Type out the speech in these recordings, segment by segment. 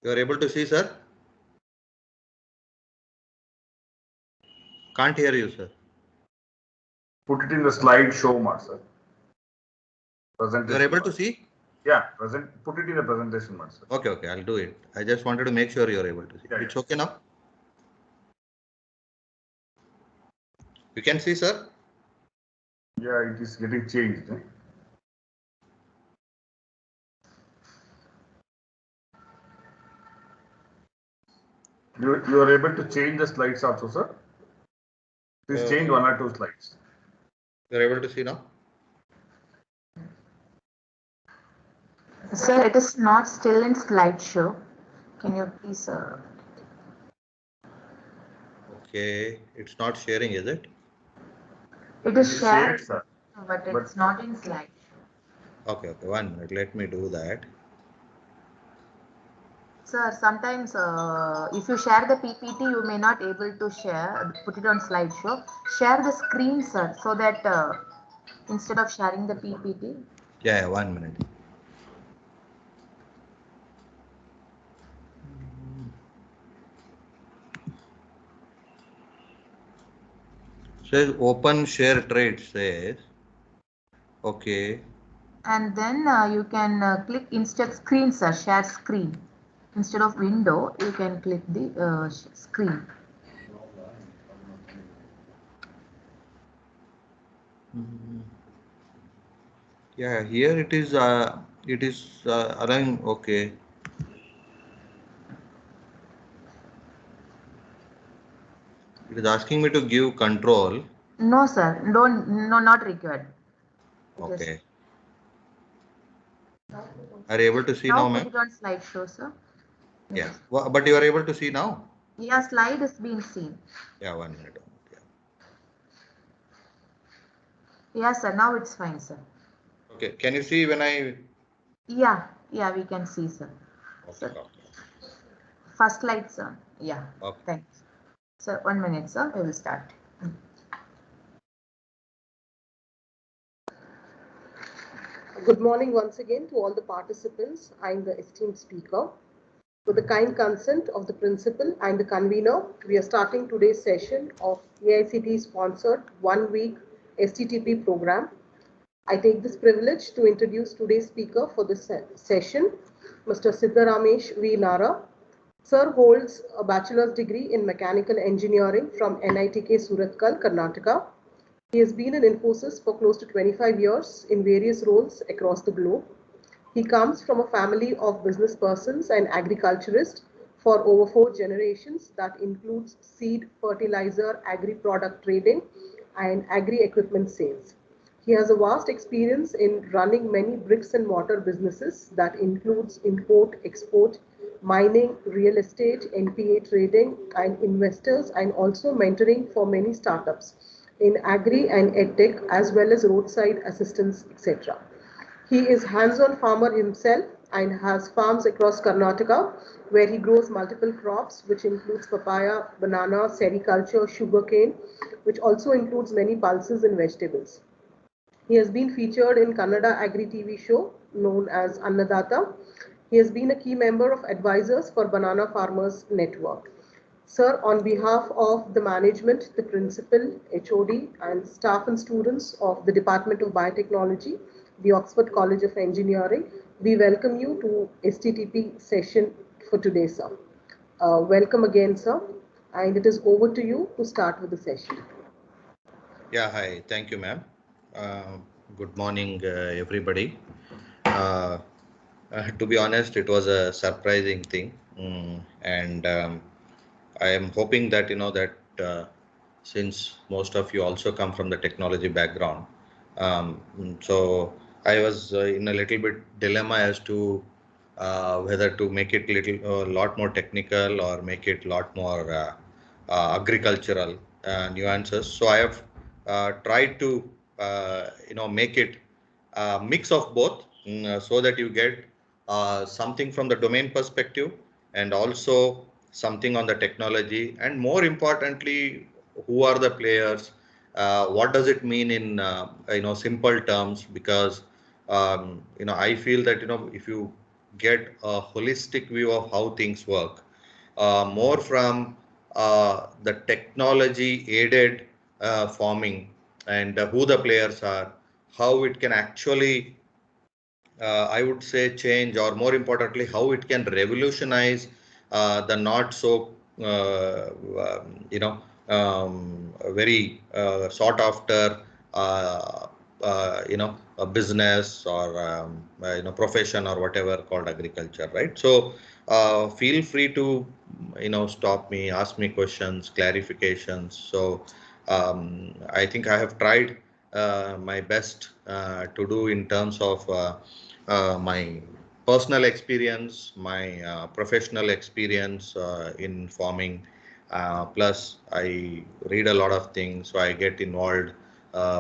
You are able to see, sir? Can't hear you, sir. Put it in the slideshow mode, sir. Presentation. You are able to see? Yeah, put it in the presentation mode, sir. Okay, I'll do it. I just wanted to make sure you are able to see. Yeah, it's okay now? You can see, sir? Yeah, it is getting changed. You are able to change the slides also, sir? Please change 1 or 2 slides. You are able to see now? Sir, it is not still in slideshow. Can you please? Okay, it's not sharing, is it? It is shared, sir. But it's not in slideshow. Okay, 1 minute. Let me do that. Sir, sometimes if you share the PPT, you may not able to put it on slideshow. Share the screen, sir, so that instead of sharing the PPT. Yeah, 1 minute. Says open share trade says. Okay. And then you can click instead screen, sir, share screen. Instead of window, you can click the screen. Yeah, here it is allowing, okay. It is asking me to give control. No, sir, no, not required. Okay. Are you able to see now, ma'am? Put it on slideshow, sir. Yeah, but you are able to see now? Yeah, slide is being seen. Yeah, 1 minute. Yeah, sir, now it's fine, sir. Okay, can you see when I... Yeah, we can see, sir. Okay, Sir. okay. First slide, sir. Yeah, okay. Thanks. Sir, 1 minute, sir, we will start. Good morning once again to all the participants and the esteemed speaker. With the kind consent of the principal and the convener, we are starting today's session of AICTE-sponsored 1-week STTP program. I take this privilege to introduce today's speaker for this session, Mr. Siddharamesh V. Nara. Sir holds a bachelor's degree in mechanical engineering from NITK Surathkal, Karnataka. He has been in Infosys for close to 25 years in various roles across the globe. He comes from a family of business persons and agriculturists for over 4 generations that includes seed, fertilizer, agri-product trading and agri-equipment sales. He has a vast experience in running many bricks and mortar businesses that includes import, export, mining, real estate, NPA trading and investors, and also mentoring for many startups in agri and edtech as well as roadside assistance, etc. He is hands-on farmer himself and has farms across Karnataka where he grows multiple crops which includes papaya, banana, sericulture, sugarcane, which also includes many pulses and vegetables. He has been featured in Kannada Agri TV show known as Annadatta. He has been a key member of advisors for Banana Farmers Network. Sir, on behalf of the management, the principal, HOD, and staff and students of the Department of Biotechnology, the Oxford College of Engineering, we welcome you to STTP session for today, sir. Welcome again, sir, and it is over to you to start with the session. Yeah, hi. Thank you, ma'am. Good morning, everybody. To be honest, it was a surprising thing, and I am hoping that since most of you also come from the technology background, so I was in a little bit dilemma as to whether to make it a lot more technical or make it a lot more agricultural nuances. So I have tried to make it a mix of both, so that you get something from the domain perspective and also something on the technology, and more importantly, who are the players, what does it mean in simple terms, because I feel that if you get a holistic view of how things work, more from the technology aided farming, and who the players are, how it can actually, I would say, change, or more importantly, how it can revolutionize the not so, very sought after, a business or profession or whatever called agriculture, right? So feel free to stop me, ask me questions, clarifications. So I think I have tried my best to do in terms of my personal experience, my professional experience in farming. Plus, I read a lot of things, so I get involved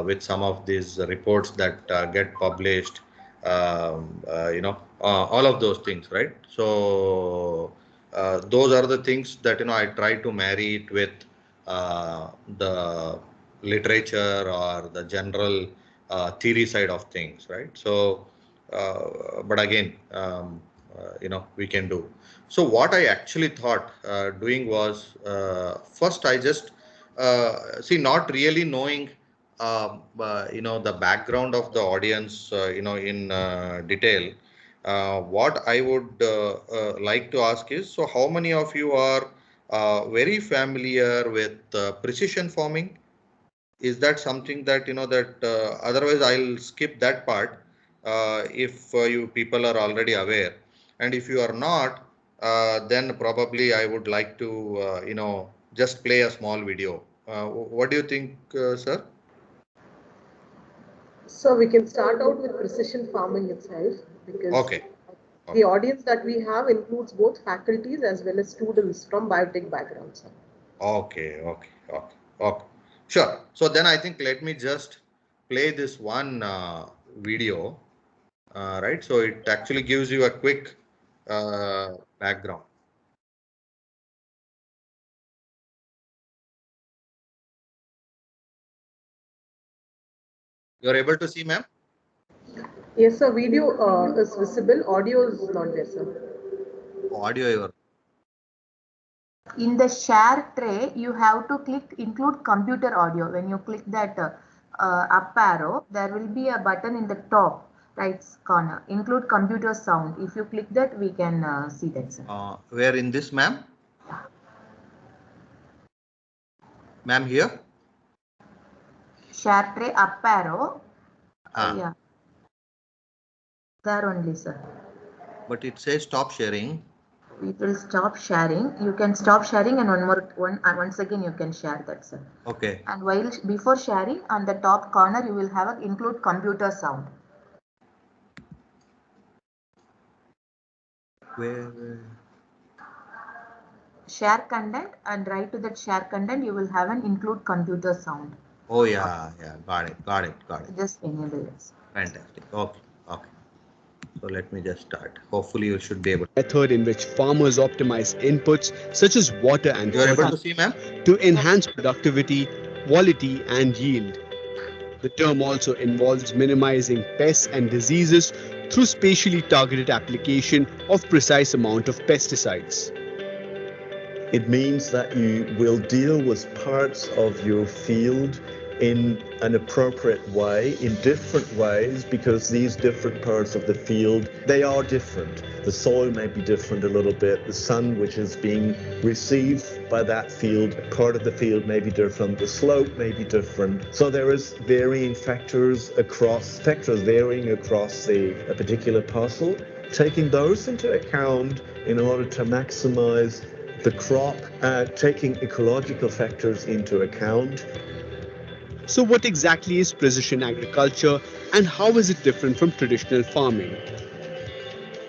with some of these reports that get published. All of those things, right? So those are the things that I try to marry it with the literature or the general theory side of things, right? So, but again, we can do. So what I actually thought doing was, first I just see, not really knowing the background of the audience in detail. What I would like to ask is, so how many of you are very familiar with precision farming? Is that something that that otherwise I'll skip that part if you people are already aware, and if you are not, then probably I would like to just play a small video. What do you think, sir? So we can start out with precision farming itself, because Okay. the audience that we have includes both faculties as well as students from biotech backgrounds. Okay, okay. Sure. So then I think let me just play this one video, right? So it actually gives you a quick background. You're able to see, ma'am? Yes, sir. Video is visible. Audio is not there, sir. Audio, your. In the share tray, you have to click include computer audio. When you click that up arrow, there will be a button in the top right corner, include computer sound. If you click that, we can see that, sir. Where in this, ma'am? Ma'am, here? Share tray up arrow. Yeah. There only, sir. But it says stop sharing. It will stop sharing. You can stop sharing, and once again you can share that, sir. Okay. And before sharing, on the top corner you will have a include computer sound. Where? Share content, and right to that share content you will have an include computer sound. Oh yeah. Got it. Just enable it. Fantastic. Okay. So let me just start. Hopefully you should be able. Method in which farmers optimize inputs such as water and You are able to see, ma'am? to enhance productivity, quality and yield. The term also involves minimizing pests and diseases through spatially targeted application of precise amount of pesticides. It means that you will deal with parts of your field in an appropriate way, in different ways, because these different parts of the field, they are different. The soil may be different a little bit. The sun which is being received by that field, part of the field may be different. The slope may be different. So there is varying factors varying across a particular parcel. Taking those into account in order to maximize the crop, taking ecological factors into account. So what exactly is precision agriculture and how is it different from traditional farming?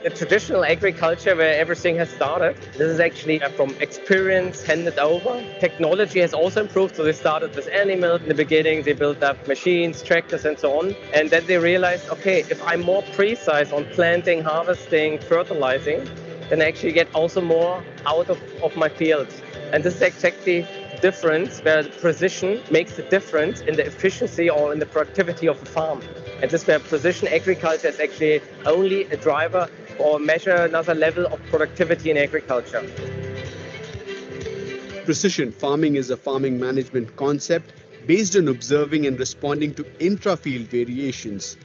The traditional agriculture where everything has started, this is actually from experience handed over. Technology has also improved, so they started with animals in the beginning, they built up machines, tractors and so on. And then they realized, okay, if I'm more precise on planting, harvesting, fertilizing, then I actually get also more out of my fields. And this is exactly difference where precision makes the difference in the efficiency or in the productivity of a farm. And this is where precision agriculture is actually only a driver or measure another level of productivity in agriculture. Precision farming is a farming management concept based on observing and responding to intra-field variations.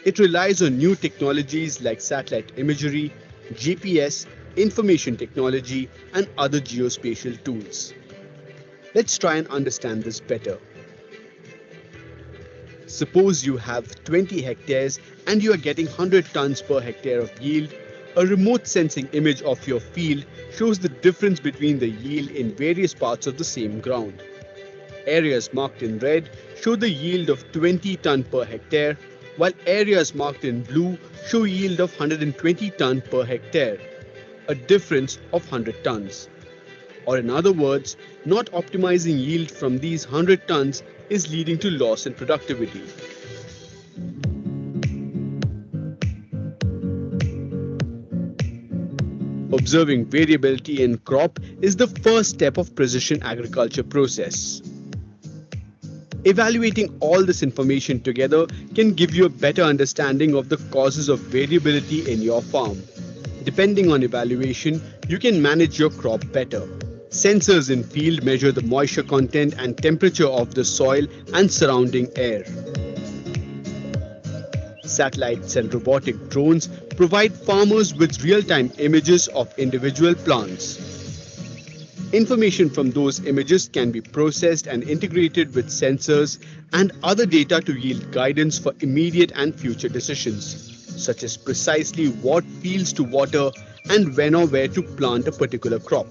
It relies on new technologies like satellite imagery, GPS, information technology, and other geospatial tools. Let's try and understand this better. Suppose you have 20 hectares and you are getting 100 tons per hectare of yield. A remote sensing image of your field shows the difference between the yield in various parts of the same ground. Areas marked in red show the yield of 20 ton per hectare, while areas marked in blue show yield of 120 ton per hectare, a difference of 100 tons. Or in other words, not optimizing yield from these 100 tons is leading to loss in productivity. Observing variability in crop is the first step of precision agriculture process. Evaluating all this information together can give you a better understanding of the causes of variability in your farm. Depending on evaluation, you can manage your crop better. Sensors in field measure the moisture content and temperature of the soil and surrounding air. Satellites and robotic drones provide farmers with real-time images of individual plants. Information from those images can be processed and integrated with sensors and other data to yield guidance for immediate and future decisions, such as precisely what fields to water and when or where to plant a particular crop.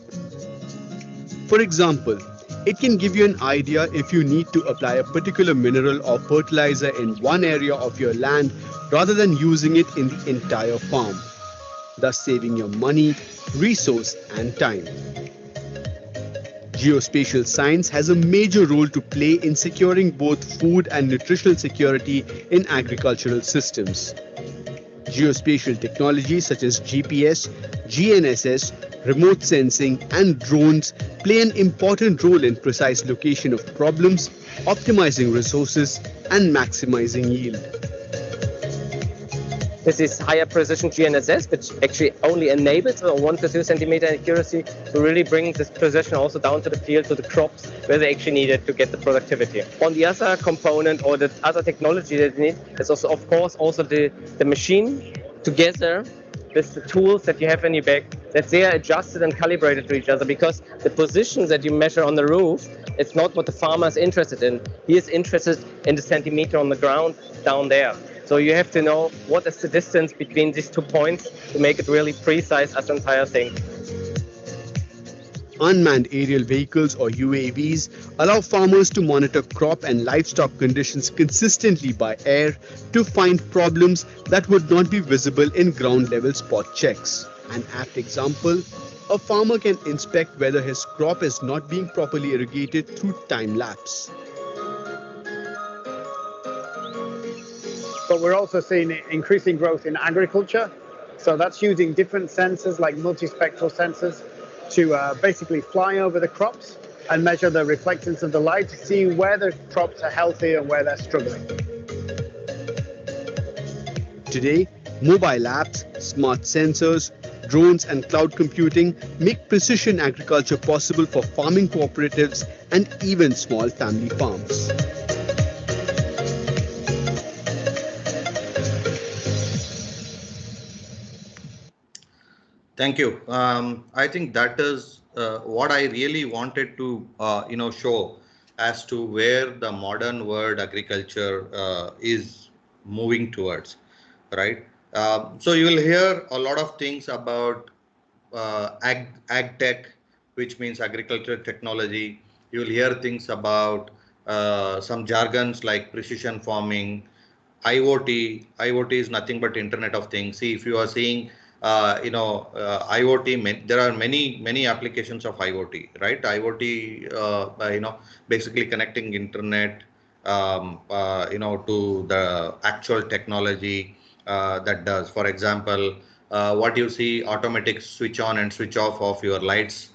For example, it can give you an idea if you need to apply a particular mineral or fertilizer in one area of your land rather than using it in the entire farm, thus saving your money, resource and time. Geospatial science has a major role to play in securing both food and nutritional security in agricultural systems. Geospatial technologies such as GPS, GNSS, remote sensing and drones play an important role in precise location of problems, optimizing resources and maximizing yield. This is higher precision GNSS, which actually only enables a 1 to 2 centimeter accuracy to really bring this precision also down to the field, to the crops, where they actually need it to get the productivity. On the other component or the other technology that you need is also, of course, also the machine together with the tools that you have in your bag, that they are adjusted and calibrated to each other, because the positions that you measure on the roof, it's not what the farmer is interested in. He is interested in the centimeter on the ground down there. So you have to know what is the distance between these 2 points to make it really precise as an entire thing. Unmanned aerial vehicles or UAVs allow farmers to monitor crop and livestock conditions consistently by air to find problems that would not be visible in ground-level spot checks. An apt example, a farmer can inspect whether his crop is not being properly irrigated through time-lapse. But we're also seeing increasing growth in agriculture. So that's using different sensors like multispectral sensors to basically fly over the crops and measure the reflectance of the light to see where the crops are healthy and where they're struggling. Today, mobile apps, smart sensors, drones and cloud computing make precision agriculture possible for farming cooperatives and even small family farms. Thank you. I think that is what I really wanted to, show as to where the modern world agriculture is moving towards, right? So you will hear a lot of things about ag tech, which means agriculture technology. You will hear things about some jargons like precision farming, IoT. IoT is nothing but Internet of Things. See, if you are seeing IoT, there are many applications of IoT, right? IoT, basically connecting internet, to the actual technology that does. For example, what you see, automatic switch on and switch off of your lights,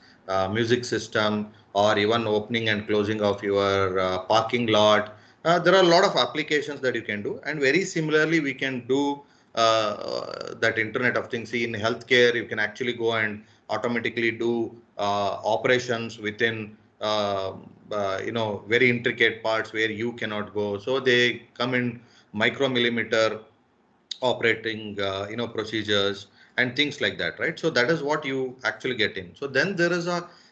music system, or even opening and closing of your parking lot. There are a lot of applications that you can do, and very similarly, we can do that Internet of Things. See, in healthcare, you can actually go and automatically do operations within very intricate parts where you cannot go. So they come in micromillimeter operating procedures and things like that, right? So that is what you actually get in. So then there is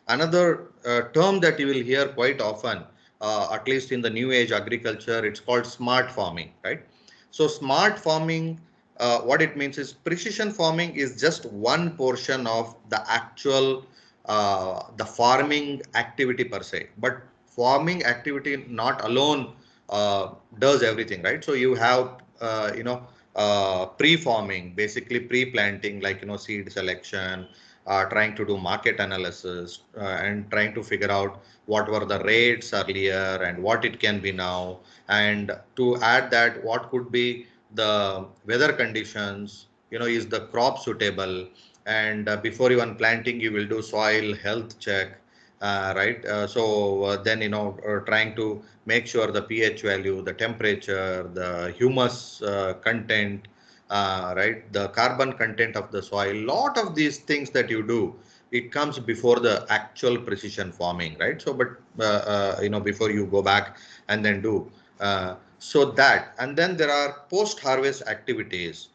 another term that you will hear quite often, at least in the new age agriculture. It's called smart farming, right? So smart farming, what it means is precision farming is just one portion of the actual the farming activity per se, but farming activity not alone does everything, right? So you have pre-farming, basically pre-planting, like seed selection, trying to do market analysis, and trying to figure out what were the rates earlier and what it can be now, and to add that what could be the weather conditions, is the crop suitable, and before even planting you will do soil health check, right? Then trying to make sure the pH value, the temperature, the humus content, right, the carbon content of the soil. Lot of these things that you do, it comes before the actual precision farming, right? So, but before you go back and then do so that, and then there are post-harvest activities,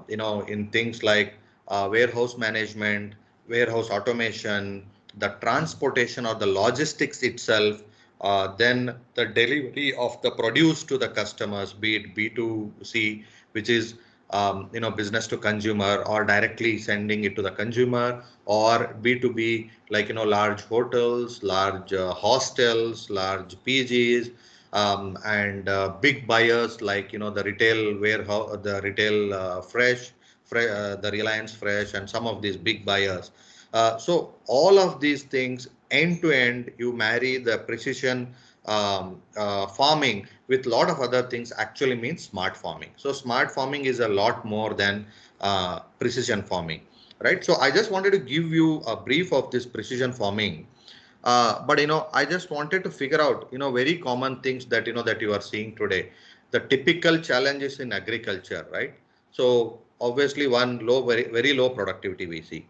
in things like warehouse management, warehouse automation, the transportation or the logistics itself, then the delivery of the produce to the customers, be it B2C, which is business to consumer, or directly sending it to the consumer, or B2B, like large hotels, large hostels, large PGs, and big buyers like the retail warehouse, the retail the Reliance Fresh, and some of these big buyers. So all of these things, end to end, you marry the precision farming with a lot of other things, actually means smart farming. So smart farming is a lot more than precision farming, right? So I just wanted to give you a brief of this precision farming. But I just wanted to figure out very common things that that you are seeing today, the typical challenges in agriculture, right? So obviously one very low productivity we see.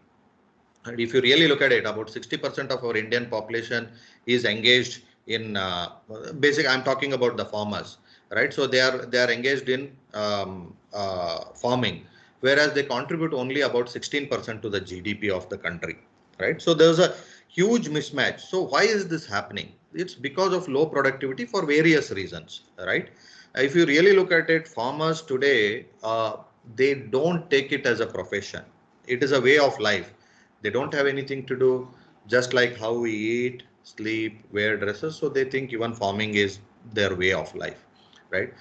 And if you really look at it, about 60% of our Indian population is engaged in I'm talking about the farmers, right? So they are engaged in farming, whereas they contribute only about 16% to the GDP of the country, right? So there's a huge mismatch. So why is this happening? It's because of low productivity for various reasons, right? If you really look at it, farmers today, they don't take it as a profession. It is a way of life. They don't have anything to do, just like how we eat, sleep, wear dresses. So they think even farming is their way of life, right?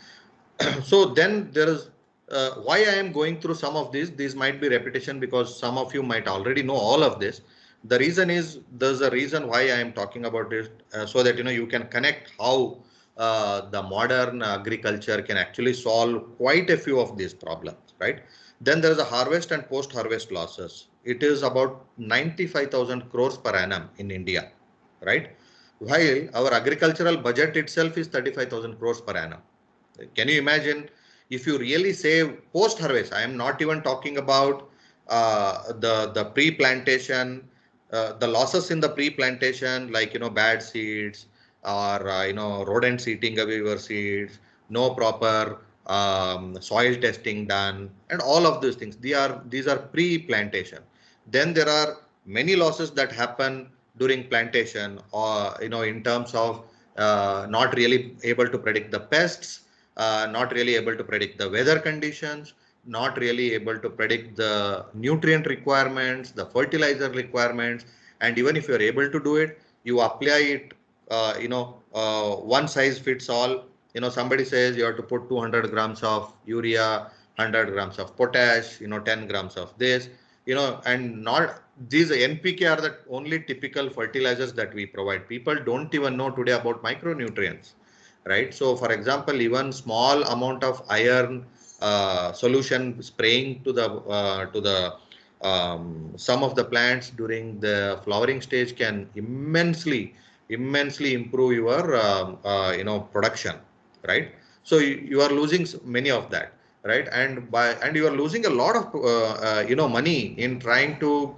So then there is why I am going through some of these. These might be repetition because some of you might already know all of this. The reason is, there's a reason why I am talking about this, so that you can connect how the modern agriculture can actually solve quite a few of these problems, right? Then there is a harvest and post-harvest losses. It is about 95,000 crores per annum in India, right? While our agricultural budget itself is 35,000 crores per annum. Can you imagine if you really save post-harvest? I am not even talking about the pre-plantation, the losses in the pre-plantation, like bad seeds, or rodents eating away your seeds, no proper soil testing done, and all of these things. These are pre-plantation. Then there are many losses that happen during plantation, or in terms of not really able to predict the pests, not really able to predict the weather conditions, not really able to predict the nutrient requirements, the fertilizer requirements. And even if you're able to do it, you apply it, one size fits all. Somebody says you have to put 200 grams of urea, 100 grams of potash, 10 grams of this, and not these NPK are the only typical fertilizers that we provide. People don't even know today about micronutrients, right? So for example, even small amount of iron solution spraying to the some of the plants during the flowering stage can immensely improve your production, right? So you are losing many of that, right? And you are losing a lot of money in trying to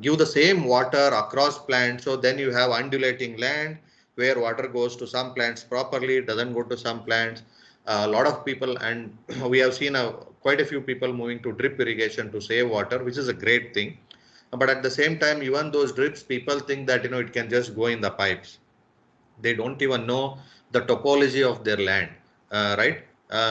give the same water across plants. So then you have undulating land where water goes to some plants properly, doesn't go to some plants. A lot of people, and we have seen quite a few people moving to drip irrigation to save water, which is a great thing. But at the same time, even those drips, people think that it can just go in the pipes. They don't even know the topology of their land, right?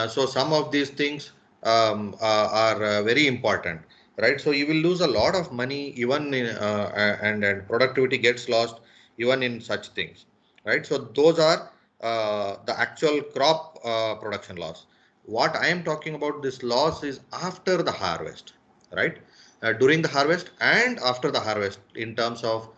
So some of these things are very important, right? So you will lose a lot of money even in, and productivity gets lost even in such things, right? So those are the actual crop production loss. What I am talking about, this loss is after the harvest, right? During the harvest and after the harvest, in terms of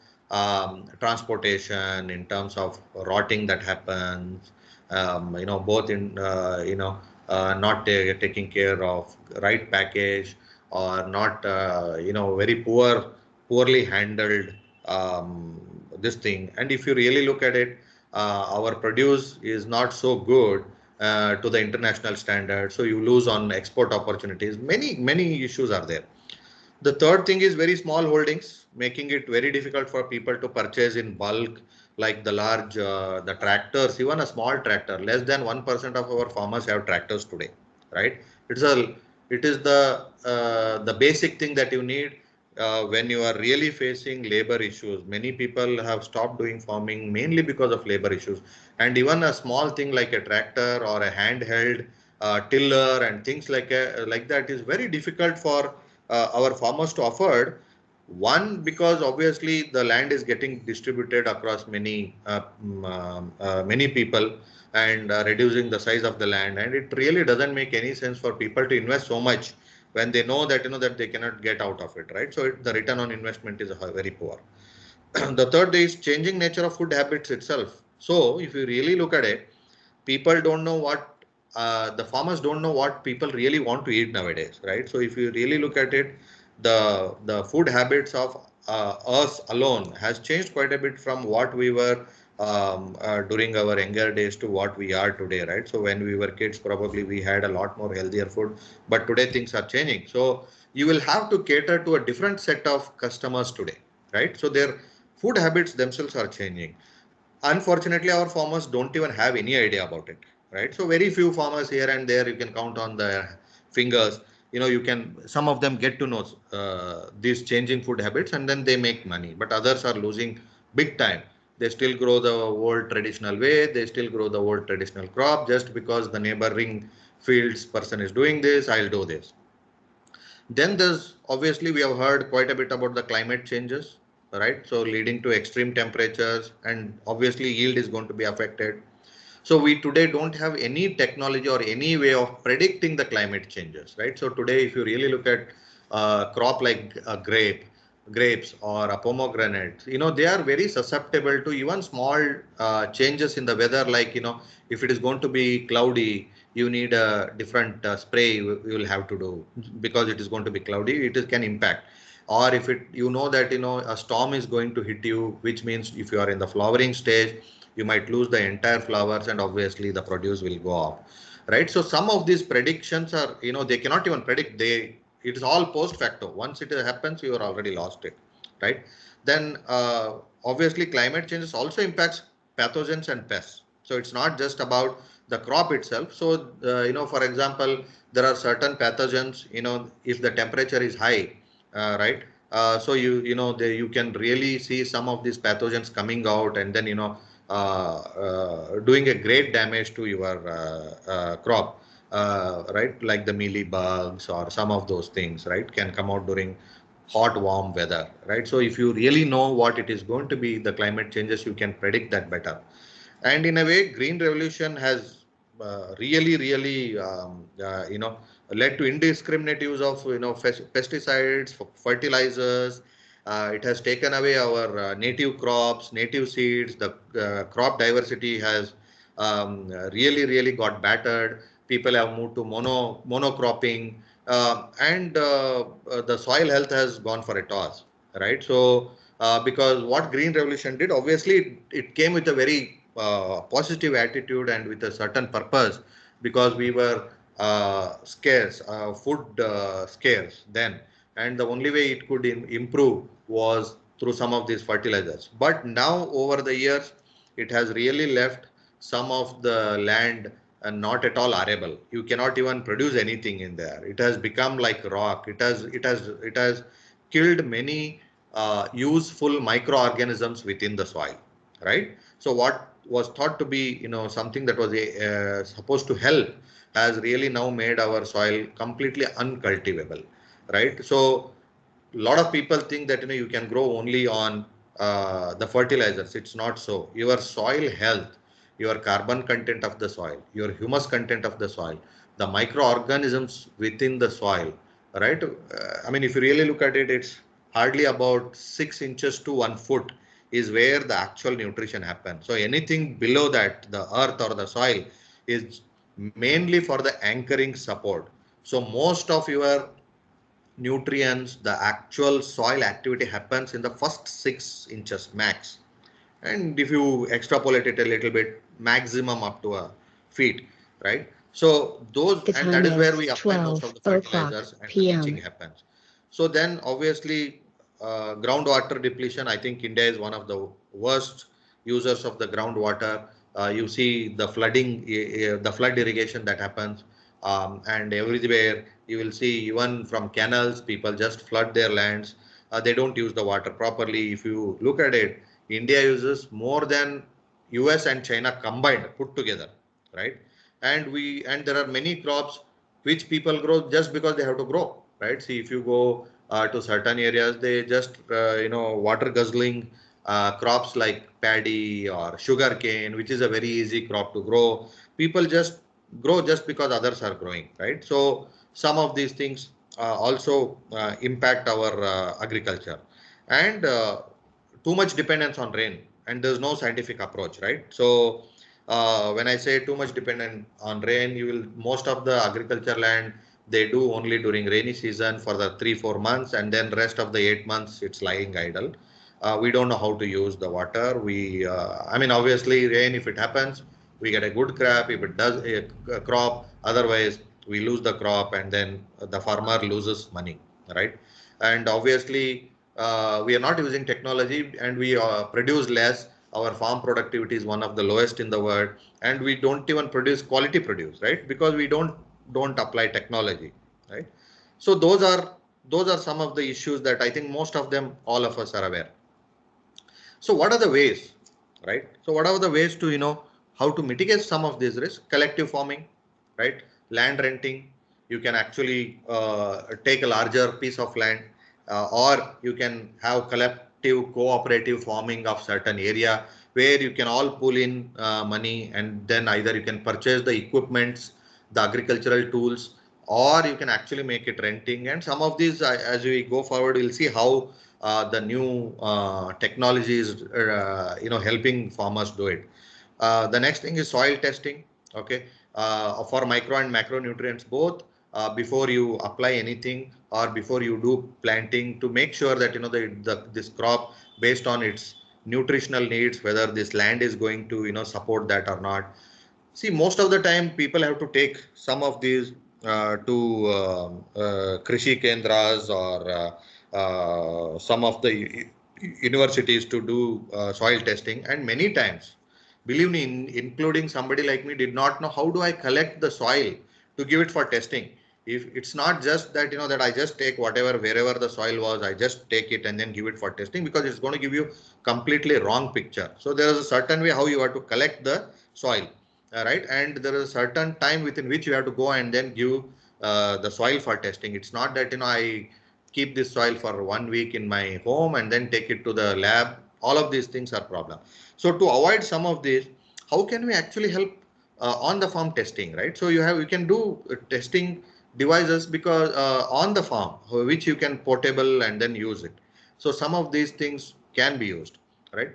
transportation, in terms of rotting that happens, both in, not taking care of right package, or not, very poorly handled this thing. And if you really look at it, our produce is not so good to the international standard. So you lose on export opportunities. Many issues are there. The third thing is very small holdings, making it very difficult for people to purchase in bulk, like the large, the tractors, even a small tractor. Less than 1% of our farmers have tractors today, right? It is the basic thing that you need when you are really facing labor issues. Many people have stopped doing farming mainly because of labor issues, and even a small thing like a tractor or a handheld tiller and things like that is very difficult for our farmers to afford. One, because obviously the land is getting distributed across many people, and reducing the size of the land, and it really doesn't make any sense for people to invest so much when they know that that they cannot get out of it, right? So the return on investment is very poor. The third is changing nature of food habits itself. So if you really look at it, people don't know what the farmers don't know what people really want to eat nowadays, right? So if you really look at it, the food habits of us alone has changed quite a bit from what we were during our younger days to what we are today, right? So when we were kids, probably we had a lot more healthier food, but today things are changing. So you will have to cater to a different set of customers today, right? So their food habits themselves are changing. Unfortunately, our farmers don't even have any idea about it, right? So very few farmers here and there, you can count on the fingers. You can, some of them get to know these changing food habits, and then they make money, but others are losing big time. They still grow the old traditional way, they still grow the old traditional crop, just because the neighboring fields person is doing this, I'll do this. Then there's, obviously, we have heard quite a bit about the climate changes, right? So leading to extreme temperatures, and obviously yield is going to be affected. So we today don't have any technology or any way of predicting the climate changes, right? So today, if you really look at crop like grapes or a pomegranate, they are very susceptible to even small changes in the weather. Like, if it is going to be cloudy, you need a different spray you will have to do, because it is going to be cloudy, can impact. Or if that a storm is going to hit you, which means if you are in the flowering stage, you might lose the entire flowers, and obviously the produce will go off, right? So some of these predictions are, they cannot even predict. It is all post facto. Once it happens, you are already lost it, right? Then obviously climate changes also impacts pathogens and pests. So it's not just about the crop itself. So for example, there are certain pathogens, if the temperature is high, right? So you can really see some of these pathogens coming out, and then doing a great damage to your crop, right? Like the mealy bugs or some of those things, right, can come out during hot, warm weather, right? So if you really know what it is going to be, the climate changes, you can predict that better. And in a way, green revolution has really led to indiscriminate use of pesticides, fertilizers. It has taken away our native crops, native seeds. The crop diversity has really got battered. People have moved to monocropping, and the soil health has gone for a toss, right? So because what green revolution did, obviously it came with a very positive attitude and with a certain purpose, because we were scarce, food scarce then, and the only way it could improve was through some of these fertilizers. But now over the years, it has really left some of the land not at all arable. You cannot even produce anything in there. It has become like rock. It has killed many useful microorganisms within the soil, right? So what was thought to be, something that was supposed to help has really now made our soil completely uncultivable, right? So a lot of people think that you can grow only on the fertilizers. It's not so. Your soil health, your carbon content of the soil, your humus content of the soil, the microorganisms within the soil, right? I mean, if you really look at it, it's hardly about 6 inches to 1 foot is where the actual nutrition happens. So anything below that, the earth or the soil, is mainly for the anchoring support. So most of your nutrients, the actual soil activity happens in the first 6 inches max. And if you extrapolate it a little bit, maximum up to a feet, right? So those, and that is where we apply most of the fertilizers and the pitching happens. So then obviously groundwater depletion, I think India is one of the worst users of the groundwater. You see the flooding, the flood irrigation that happens, and everywhere you will see, even from canals, people just flood their lands. They don't use the water properly. If you look at it, India uses more than US and China combined put together, right? And there are many crops which people grow just because they have to grow, right? See, if you go to certain areas, they just water guzzling crops like paddy or sugar cane, which is a very easy crop to grow. People just grow just because others are growing, right? So some of these things also impact our agriculture, and too much dependence on rain, and there's no scientific approach, right? So when I say too much dependent on rain, most of the agriculture land, they do only during rainy season for the 3-4 months, and then rest of the 8 months it's lying idle. We don't know how to use the water. I mean, obviously rain, if it happens, we get a good crop. If it does a crop, otherwise we lose the crop, and then the farmer loses money, right? And obviously we are not using technology, and we produce less. Our farm productivity is one of the lowest in the world, and we don't even produce quality produce, right? Because we don't apply technology, right? So those are some of the issues that I think most of them, all of us are aware. So what are the ways, right? So what are the ways to how to mitigate some of these risks? Collective farming, right? Land renting. You can actually take a larger piece of land, or you can have collective cooperative farming of certain area where you can all pull in money, and then either you can purchase the equipments, the agricultural tools, or you can actually make it renting. And some of these, as we go forward, we'll see how the new technology is helping farmers do it. The next thing is soil testing, okay, for micro and macronutrients both, before you apply anything or before you do planting, to make sure that this crop, based on its nutritional needs, whether this land is going to support that or not. See, most of the time people have to take some of these to Krishi Kendras or some of the universities to do soil testing, and many times, believe me, including somebody like me, did not know how do I collect the soil to give it for testing. If it's not just that that I just take whatever, wherever the soil was, I just take it and then give it for testing, because it's going to give you completely wrong picture. So there is a certain way how you have to collect the soil, right? And there is a certain time within which you have to go and then give the soil for testing. It's not that I keep this soil for 1 week in my home and then take it to the lab. All of these things are problem. So to avoid some of these, how can we actually help on the farm testing, right? So you can do testing devices, because on the farm, which you can portable and then use it. So some of these things can be used, right?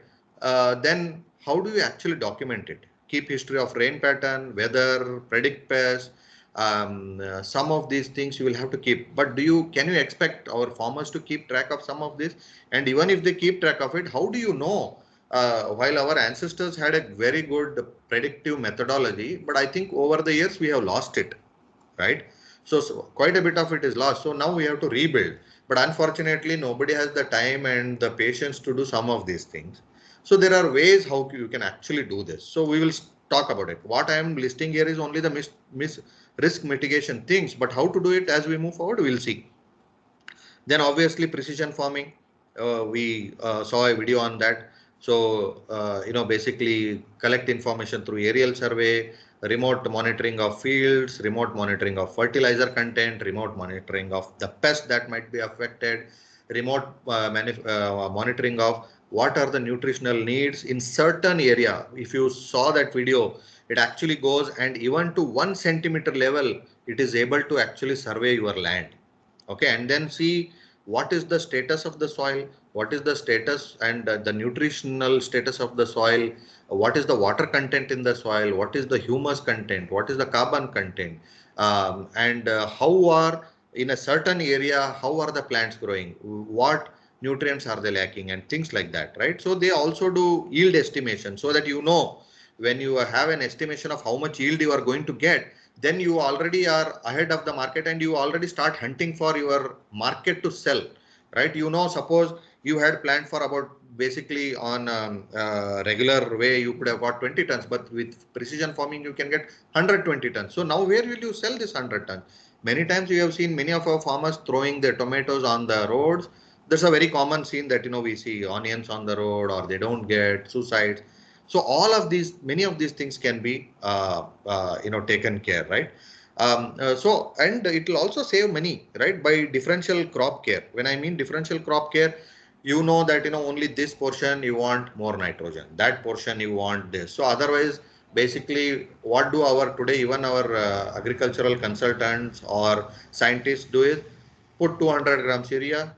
Then how do you actually document it? Keep history of rain pattern, weather, predict pests. Some of these things you will have to keep, but can you expect our farmers to keep track of some of this? And even if they keep track of it, how do you know? While our ancestors had a very good predictive methodology, but I think over the years we have lost it, right? So quite a bit of it is lost. So now we have to rebuild. But unfortunately, nobody has the time and the patience to do some of these things. So there are ways how you can actually do this. So we will talk about it. What I am listing here is only the risk mitigation things, but how to do it as we move forward, we'll see. Then obviously precision farming, we saw a video on that. So, basically collect information through aerial survey, remote monitoring of fields, remote monitoring of fertilizer content, remote monitoring of the pest that might be affected, remote monitoring of what are the nutritional needs in certain area. If you saw that video, it actually goes and even to 1 centimeter level, it is able to actually survey your land. Okay, and then see what is the status of the soil, what is the status and the nutritional status of the soil, what is the water content in the soil, what is the humus content, what is the carbon content, and how are in a certain area, how are the plants growing, what nutrients are they lacking, and things like that, right? So they also do yield estimation, so that when you have an estimation of how much yield you are going to get, then you already are ahead of the market and you already start hunting for your market to sell, right? Suppose you had planned for about basically on regular way, you could have got 20 tons, but with precision farming, you can get 120 tons. So now where will you sell this 100 tons? Many times you have seen many of our farmers throwing their tomatoes on the roads. That's a very common scene that, we see onions on the road, or they don't get suicides. So all of these, many of these things can be, taken care, right? And it will also save money, right? By differential crop care. When I mean differential crop care, that, only this portion you want more nitrogen, that portion you want this. So otherwise, basically what do today, even our agricultural consultants or scientists do is put 200 grams urea,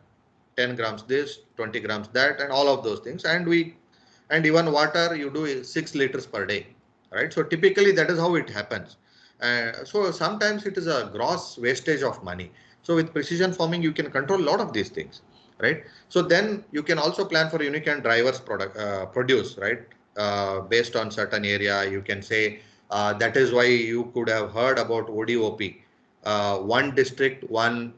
10 grams this, 20 grams that, and all of those things. And even water, you do 6 liters per day, right? So typically that is how it happens. So sometimes it is a gross wastage of money. So with precision farming, you can control a lot of these things, right? So then you can also plan for unique and diverse produce, right? Based on certain area, you can say that is why you could have heard about ODOP, one district, one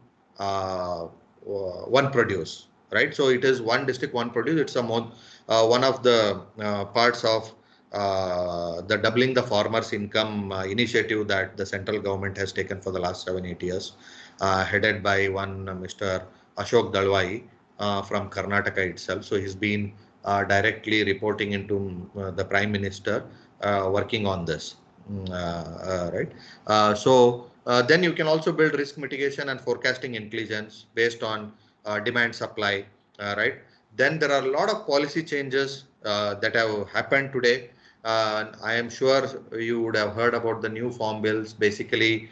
produce, right? So it is one district, one produce. It's one of the parts of the doubling the farmers' income initiative that the central government has taken for the last 7-8 years, headed by one Mr. Ashok Dalwai from Karnataka itself. So he's been directly reporting into the Prime Minister, working on this, right? So then you can also build risk mitigation and forecasting intelligence based on demand supply, right? Then there are a lot of policy changes that have happened today. I am sure you would have heard about the new farm bills. Basically,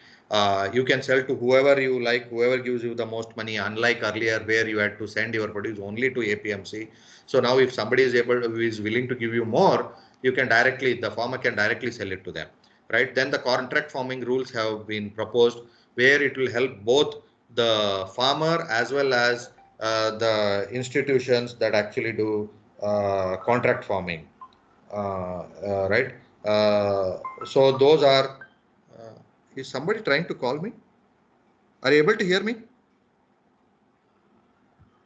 you can sell to whoever you like, whoever gives you the most money, unlike earlier where you had to send your produce only to APMC. So now if somebody is willing to give you more, the farmer can directly sell it to them, right? Then the contract farming rules have been proposed, where it will help both the farmer as well as the institutions that actually do contract farming, right? So those are. Is somebody trying to call me? Are you able to hear me?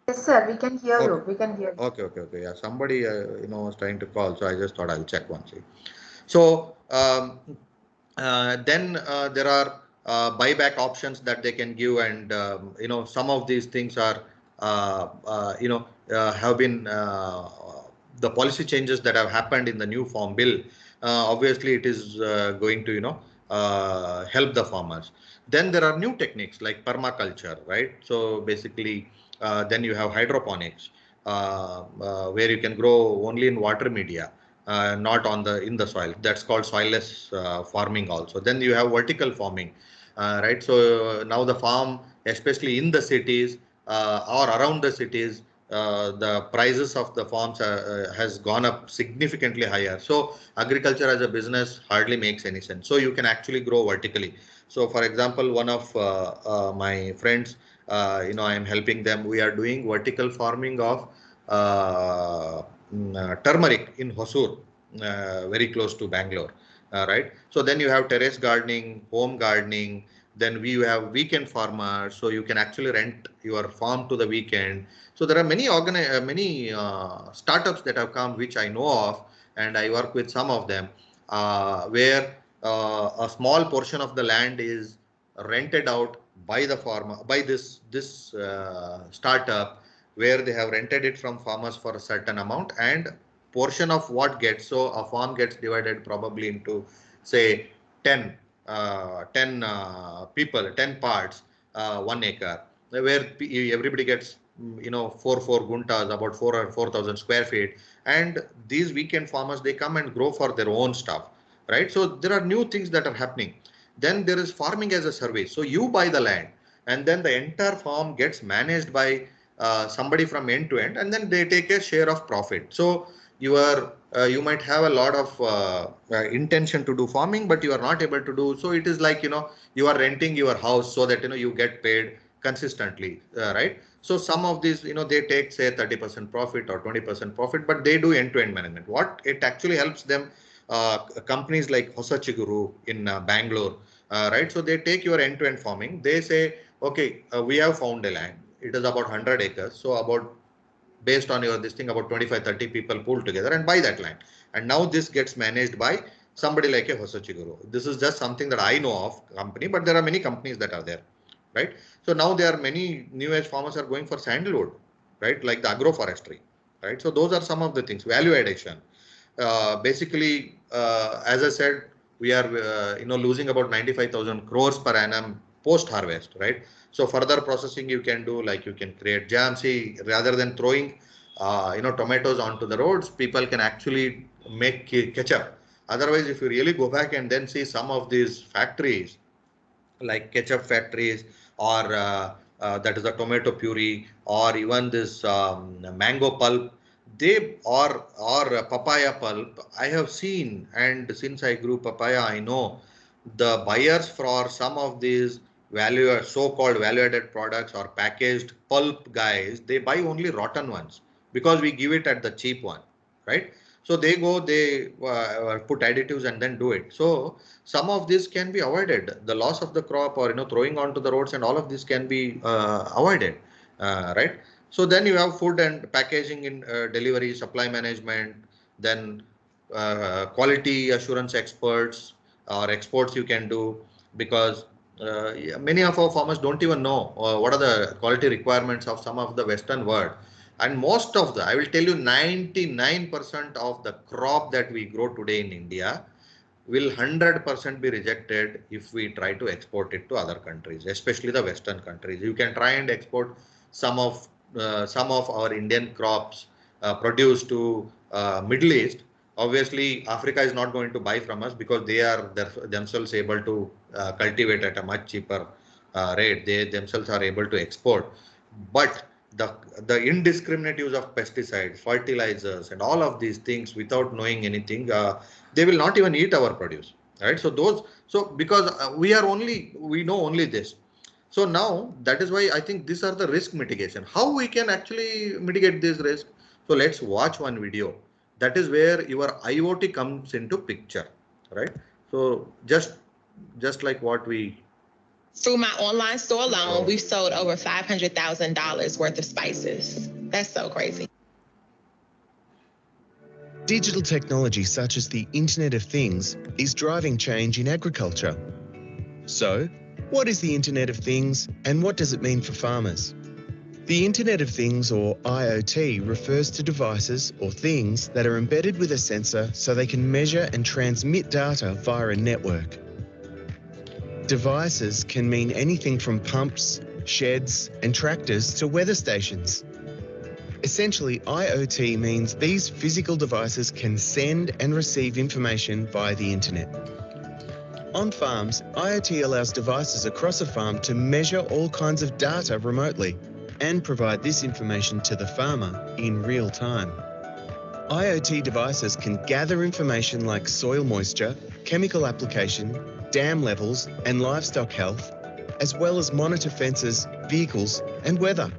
Yes, sir. We can hear you. Okay. We can hear you. Okay. Yeah, somebody was trying to call, so I just thought I'll check once. So then there are buyback options that they can give, and some of these things are have been the policy changes that have happened in the new farm bill. Obviously, it is going to help the farmers. Then there are new techniques like permaculture, right? So basically, then you have hydroponics, where you can grow only in water media. Not in the soil. That's called soilless farming also. Then you have vertical farming, right? So now the farm, especially in the cities or around the cities, the prices of the farms has gone up significantly higher. So agriculture as a business hardly makes any sense. So you can actually grow vertically. So for example, one of my friends, I am helping them. We are doing vertical farming of turmeric in Hosur, very close to Bangalore, right? So then you have terrace gardening, home gardening, Then we have weekend farmers, so you can actually rent your farm to the weekend. So there are many startups that have come, which I know of, and I work with some of them, where a small portion of the land is rented out by the farmer, by this startup, where they have rented it from farmers for a certain amount, and portion of what gets, so a farm gets divided probably into, say, 10 people, 10 parts, 1 acre, where everybody gets, 4 guntas, about 4,000 square feet. And these weekend farmers, they come and grow for their own stuff, right? So there are new things that are happening. Then there is farming as a service. So you buy the land, and then the entire farm gets managed by somebody from end to end, and then they take a share of profit. So you might have a lot of intention to do farming, but you are not able to do. So it is like, you are renting your house so that, you get paid consistently, right? So some of these, they take, say, 30% profit or 20% profit, but they do end-to-end management. What it actually helps them, companies like Hosachiguru in Bangalore, right? So they take your end-to-end farming. They say, okay, we have found a land. It is about 100 acres. So about, based on this thing, about 25-30 people pull together and buy that land. And now this gets managed by somebody like a Hosachiguru. This is just something that I know of company, but there are many companies that are there, right? So now there are many new age farmers are going for sandalwood, right? Like the agroforestry, right? So those are some of the things. Value addition. Basically, as I said, we are losing about 95,000 crores per annum post harvest, right? So further processing you can do, like you can create jam. See, rather than throwing tomatoes onto the roads, people can actually make ketchup. Otherwise, if you really go back and then see some of these factories, like ketchup factories, or that is a tomato puree, or even this mango pulp, or papaya pulp, I have seen. And since I grew papaya, I know the buyers for some of these so-called value-added products or packaged pulp guys, they buy only rotten ones because we give it at the cheap one, right? So they put additives and then do it. So some of this can be avoided. The loss of the crop, or throwing onto the roads, and all of this can be avoided, right? So then you have food and packaging in delivery, supply management, then quality assurance experts or exports you can do, because many of our farmers don't even know what are the quality requirements of some of the Western world. And most of I will tell you, 99% of the crop that we grow today in India will 100% be rejected if we try to export it to other countries, especially the Western countries. You can try and export some of our Indian crops produced to Middle East. Obviously, Africa is not going to buy from us because they are themselves able to cultivate at a much cheaper rate. They themselves are able to export. But the indiscriminate use of pesticides, fertilizers, and all of these things without knowing anything, they will not even eat our produce, right? So because we know only this. So now that is why I think these are the risk mitigation. How we can actually mitigate this risk? So let's watch one video. That is where your IoT comes into picture, right? So just like what we. Through my online store alone, we've sold over $500,000 worth of spices. That's so crazy. Digital technology such as the Internet of Things is driving change in agriculture. So, what is the Internet of Things and what does it mean for farmers? The Internet of Things, or IoT, refers to devices or things that are embedded with a sensor so they can measure and transmit data via a network. Devices can mean anything from pumps, sheds, and tractors to weather stations. Essentially, IoT means these physical devices can send and receive information via the internet. On farms, IoT allows devices across a farm to measure all kinds of data remotely and provide this information to the farmer in real time. IoT devices can gather information like soil moisture, chemical application, dam levels, and livestock health, as well as monitor fences, vehicles, and weather.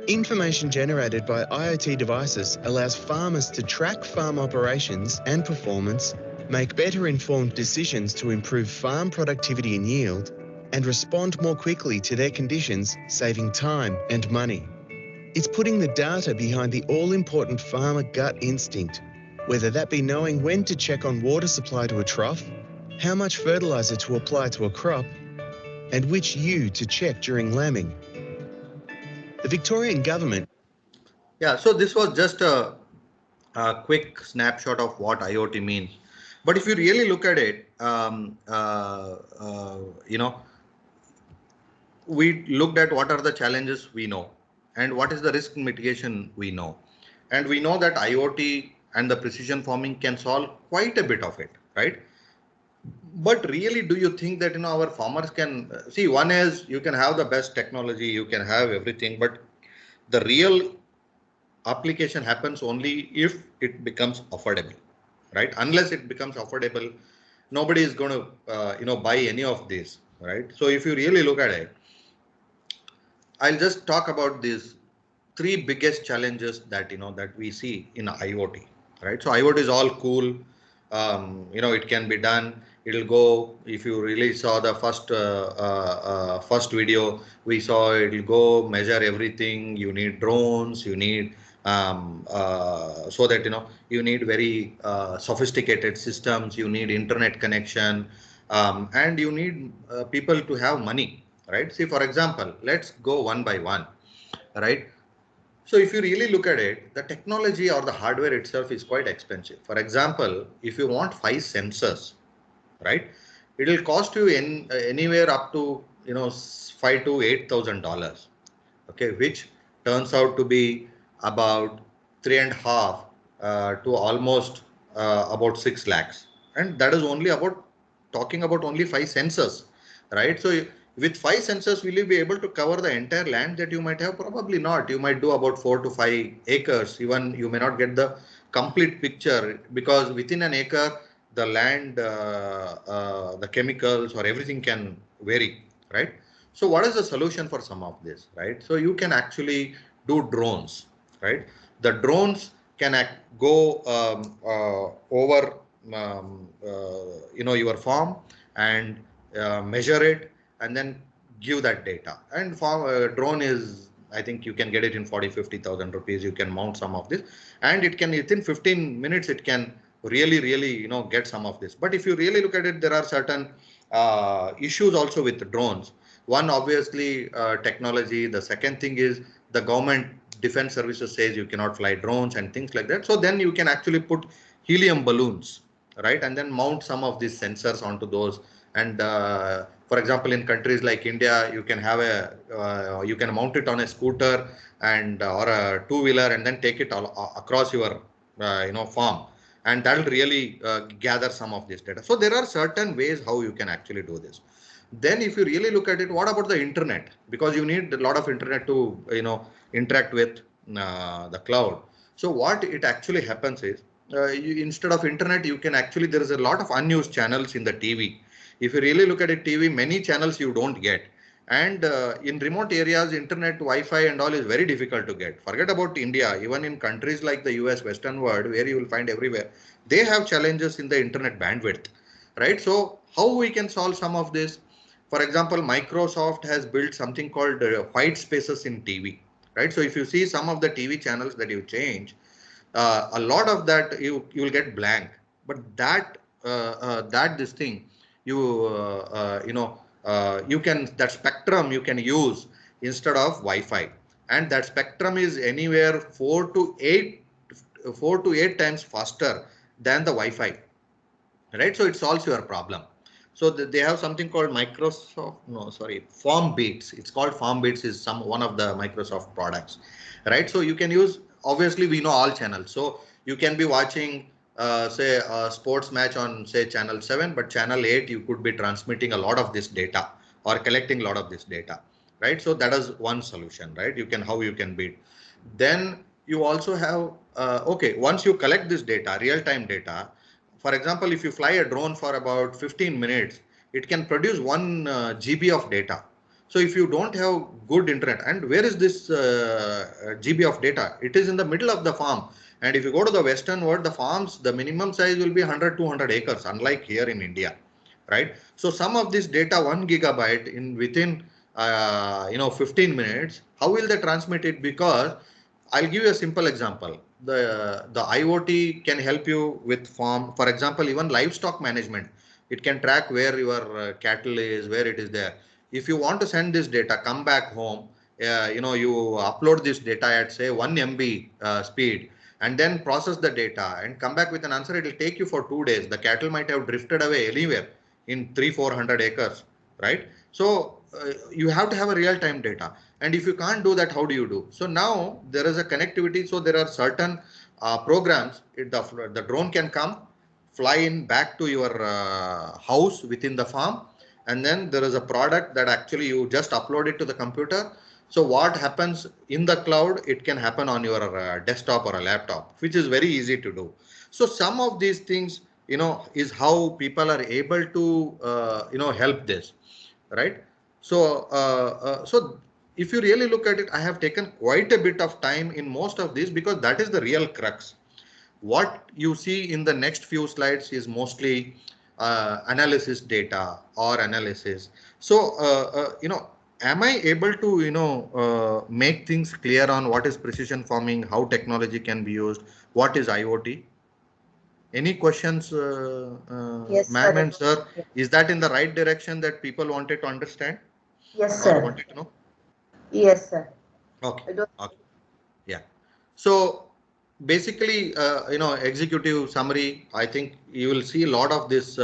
Information generated by IoT devices allows farmers to track farm operations and performance make better informed decisions to improve farm productivity and yield, and respond more quickly to their conditions, saving time and money. It's putting the data behind the all-important farmer gut instinct, whether that be knowing when to check on water supply to a trough, how much fertiliser to apply to a crop, and which ewe to check during lambing. The Victorian government... Yeah, so this was just a quick snapshot of what IoT means. But if you really look at it, we looked at what are the challenges we know and what is the risk mitigation we know. And we know that IoT and the precision farming can solve quite a bit of it, right? But really, do you think that our farmers can see? One is you can have the best technology, you can have everything, but the real application happens only if it becomes affordable, right? Unless it becomes affordable, nobody is going to buy any of this, right? So if you really look at it, I'll just talk about these three biggest challenges that that we see in IoT, right? So IoT is all cool. It can be done. It'll go. If you really saw the first video we saw, it'll go measure everything. You need drones. You need so that you need very sophisticated systems. You need internet connection, and you need people to have money, right? See, for example, let's go one by one, right? So if you really look at it, the technology or the hardware itself is quite expensive. For example, if you want 5 sensors, right, it will cost you anywhere up to $5,000 to $8,000, okay, which turns out to be about 3.5 to almost about 6 lakhs, and that is only talking about only 5 sensors, right? So with 5 sensors, will you be able to cover the entire land that you might have? Probably not. You might do about 4 to 5 acres. Even you may not get the complete picture, because within an acre, the land, the chemicals or everything can vary, right? So what is the solution for some of this, right? So you can actually do drones, right? The drones can go over your farm and measure it, and then give that data. And drone is, I think you can get it in 40,000-50,000 rupees. You can mount some of this, and it can within 15 minutes it can really get some of this. But if you really look at it, there are certain issues also with the drones. One, obviously, technology. The second thing is the government defense services says you cannot fly drones and things like that. So then you can actually put helium balloons, right, and then mount some of these sensors onto those. And for example, in countries like India, you can have you can mount it on a scooter and or a two-wheeler, and then take it across your farm, and that will really gather some of this data. So there are certain ways how you can actually do this. Then if you really look at it, what about the internet? Because you need a lot of internet to interact with the cloud. So what it actually happens is, instead of internet, you can actually, there is a lot of unused channels in the TV. If you really look at it, TV, many channels you don't get. And in remote areas, internet, Wi-Fi and all is very difficult to get. Forget about India. Even in countries like the US, Western world, where you will find everywhere, they have challenges in the internet bandwidth, right? So how we can solve some of this? For example, Microsoft has built something called white spaces in TV, right? So if you see some of the TV channels that you change, a lot of that you will get blank. But that this thing, you can, that spectrum you can use instead of Wi-Fi, and that spectrum is anywhere 4 to 8 times faster than the Wi-Fi, right? So it solves your problem. So they have something called FarmBeats. It's called FarmBeats, is one of the Microsoft products, right? So you can use, obviously we know all channels. So you can be watching say a sports match on say channel 7, but channel 8 you could be transmitting a lot of this data or collecting a lot of this data, right? So that is one solution, right? How you can beat. Then you also have okay, once you collect this data, real-time data, for example, if you fly a drone for about 15 minutes, it can produce 1 GB of data. So if you don't have good internet, and where is this GB of data? It is in the middle of the farm. And if you go to the Western world, the farms, the minimum size will be 100, 200 acres, unlike here in India, right? So some of this data, 1 gigabyte within 15 minutes, how will they transmit it? Because I'll give you a simple example. The IoT can help you with farm, for example, even livestock management. It can track where your cattle is, where it is there. If you want to send this data, come back home, you upload this data at say 1 MB speed, and then process the data and come back with an answer. It will take you for 2 days. The cattle might have drifted away anywhere in 300-400 acres, right? So you have to have a real-time data. And if you can't do that, how do you do? So now there is a connectivity. So there are certain programs. The drone can come, fly in back to your house within the farm. And then there is a product that actually you just upload it to the computer. So what happens in the cloud, it can happen on your desktop or a laptop, which is very easy to do. So some of these things, is how people are able to, help this, right? So, so if you really look at it, I have taken quite a bit of time in most of these because that is the real crux. What you see in the next few slides is mostly analysis data or analysis. So, am I able to, make things clear on what is precision farming, how technology can be used, what is IoT? Any questions, Yes, ma'am and sir. sir? Is that in the right direction that people wanted to understand? Yes, Or sir. wanted to know? Yes, sir. Okay. I don't- Okay. Yeah. So basically, executive summary, I think you will see a lot of this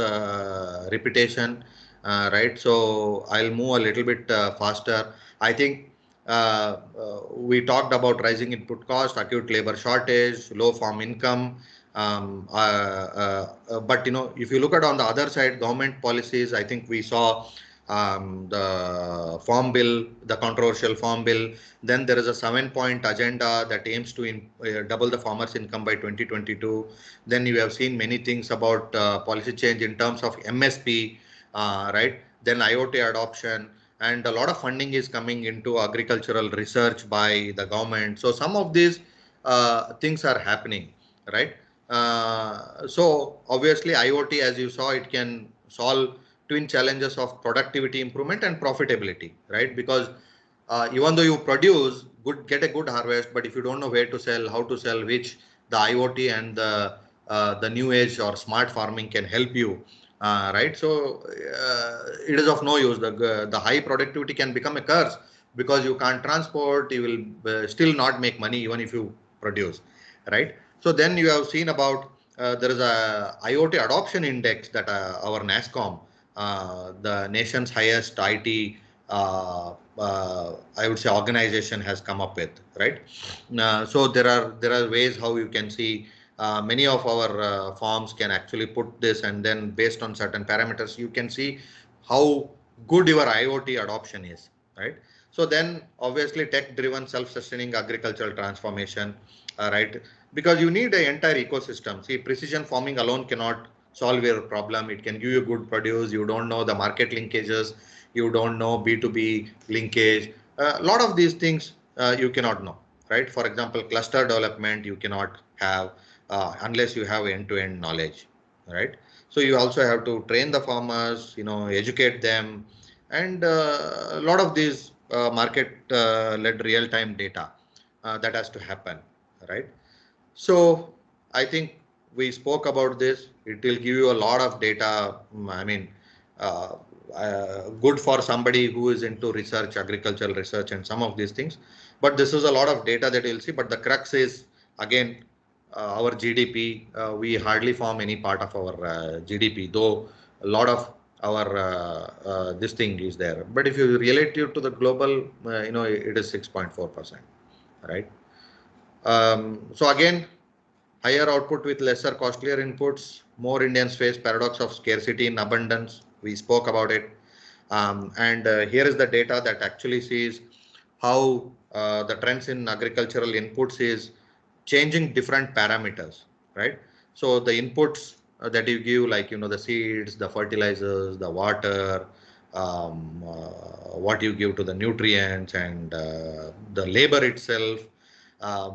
repetition, right? So I'll move a little bit faster. I think we talked about rising input cost, acute labor shortage, low farm income. But if you look at on the other side, government policies, I think we saw the farm bill, the controversial farm bill. Then there is a 7-point agenda that aims to double the farmers' income by 2022. Then you have seen many things about policy change in terms of MSP, right? Then IoT adoption, and a lot of funding is coming into agricultural research by the government. So some of these things are happening, right? So obviously IoT, as you saw, it can solve twin challenges of productivity improvement and profitability, right? Because even though you produce get a good harvest, but if you don't know where to sell, how to sell, which the IoT and the new age or smart farming can help you, right? So it is of no use. The high productivity can become a curse because you can't transport. You will still not make money even if you produce, right? So then you have seen about there is a IoT adoption index that our NASSCOM, the nation's highest IT, I would say, organization has come up with, right? So there are ways how you can see many of our farms can actually put this, and then based on certain parameters, you can see how good your IoT adoption is, right? So then obviously tech-driven self-sustaining agricultural transformation, right? Because you need an entire ecosystem. See, precision farming alone cannot solve your problem. It can give you good produce. You don't know the market linkages. You don't know B2B linkage. A lot of these things you cannot know, right? For example, cluster development you cannot have unless you have end-to-end knowledge, right? So you also have to train the farmers, educate them, and a lot of these market-led real-time data that has to happen, right? So I think we spoke about this. It will give you a lot of data. I mean, uh, good for somebody who is into research, agricultural research, and some of these things. But this is a lot of data that you'll see. But the crux is, again, our GDP. We hardly form any part of our GDP, though a lot of our this thing is there. But if you relate it to the global, it is 6.4%, right? So again, higher output with lesser costlier inputs. More Indians face paradox of scarcity in abundance. We spoke about it. And here is the data that actually sees how the trends in agricultural inputs is changing different parameters, right? So the inputs that you give, like, the seeds, the fertilizers, the water, what you give to the nutrients, and the labor itself,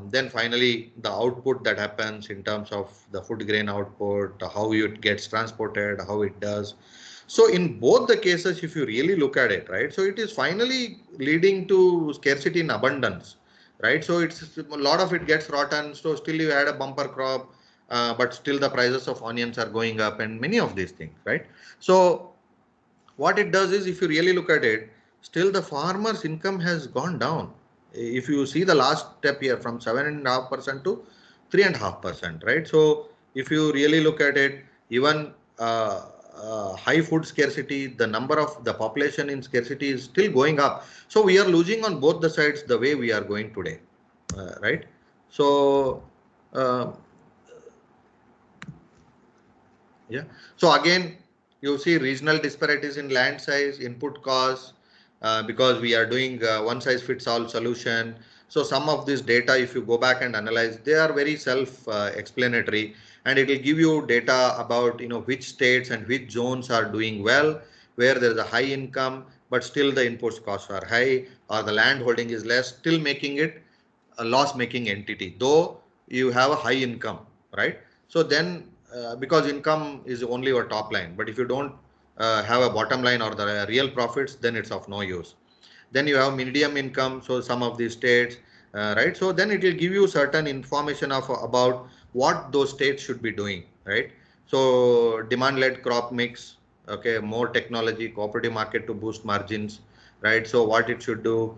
Then finally, the output that happens in terms of the food grain output, how it gets transported, how it does. So in both the cases, if you really look at it, right, so it is finally leading to scarcity in abundance, right? So it's a lot of it gets rotten. So still you had a bumper crop, but still the prices of onions are going up and many of these things, right? So what it does is, if you really look at it, still the farmer's income has gone down. If you see the last step here, from 7.5% to 3.5%, right? So if you really look at it, even high food scarcity, the number of the population in scarcity is still going up. So we are losing on both the sides the way we are going today, right? So yeah. So again, you see regional disparities in land size, input costs, because we are doing one size fits all solution. So some of this data, if you go back and analyze, they are very self-explanatory, and it will give you data about, you know, which states and which zones are doing well, where there is a high income, but still the input costs are high, or the land holding is less, still making it a loss-making entity, though you have a high income, right? So then, because income is only your top line, but if you don't have a bottom line or the real profits, then it's of no use. Then you have medium income, so some of these states, right? So then it will give you certain information of about what those states should be doing, right? So demand-led crop mix, okay, more technology, cooperative market to boost margins, right? So what it should do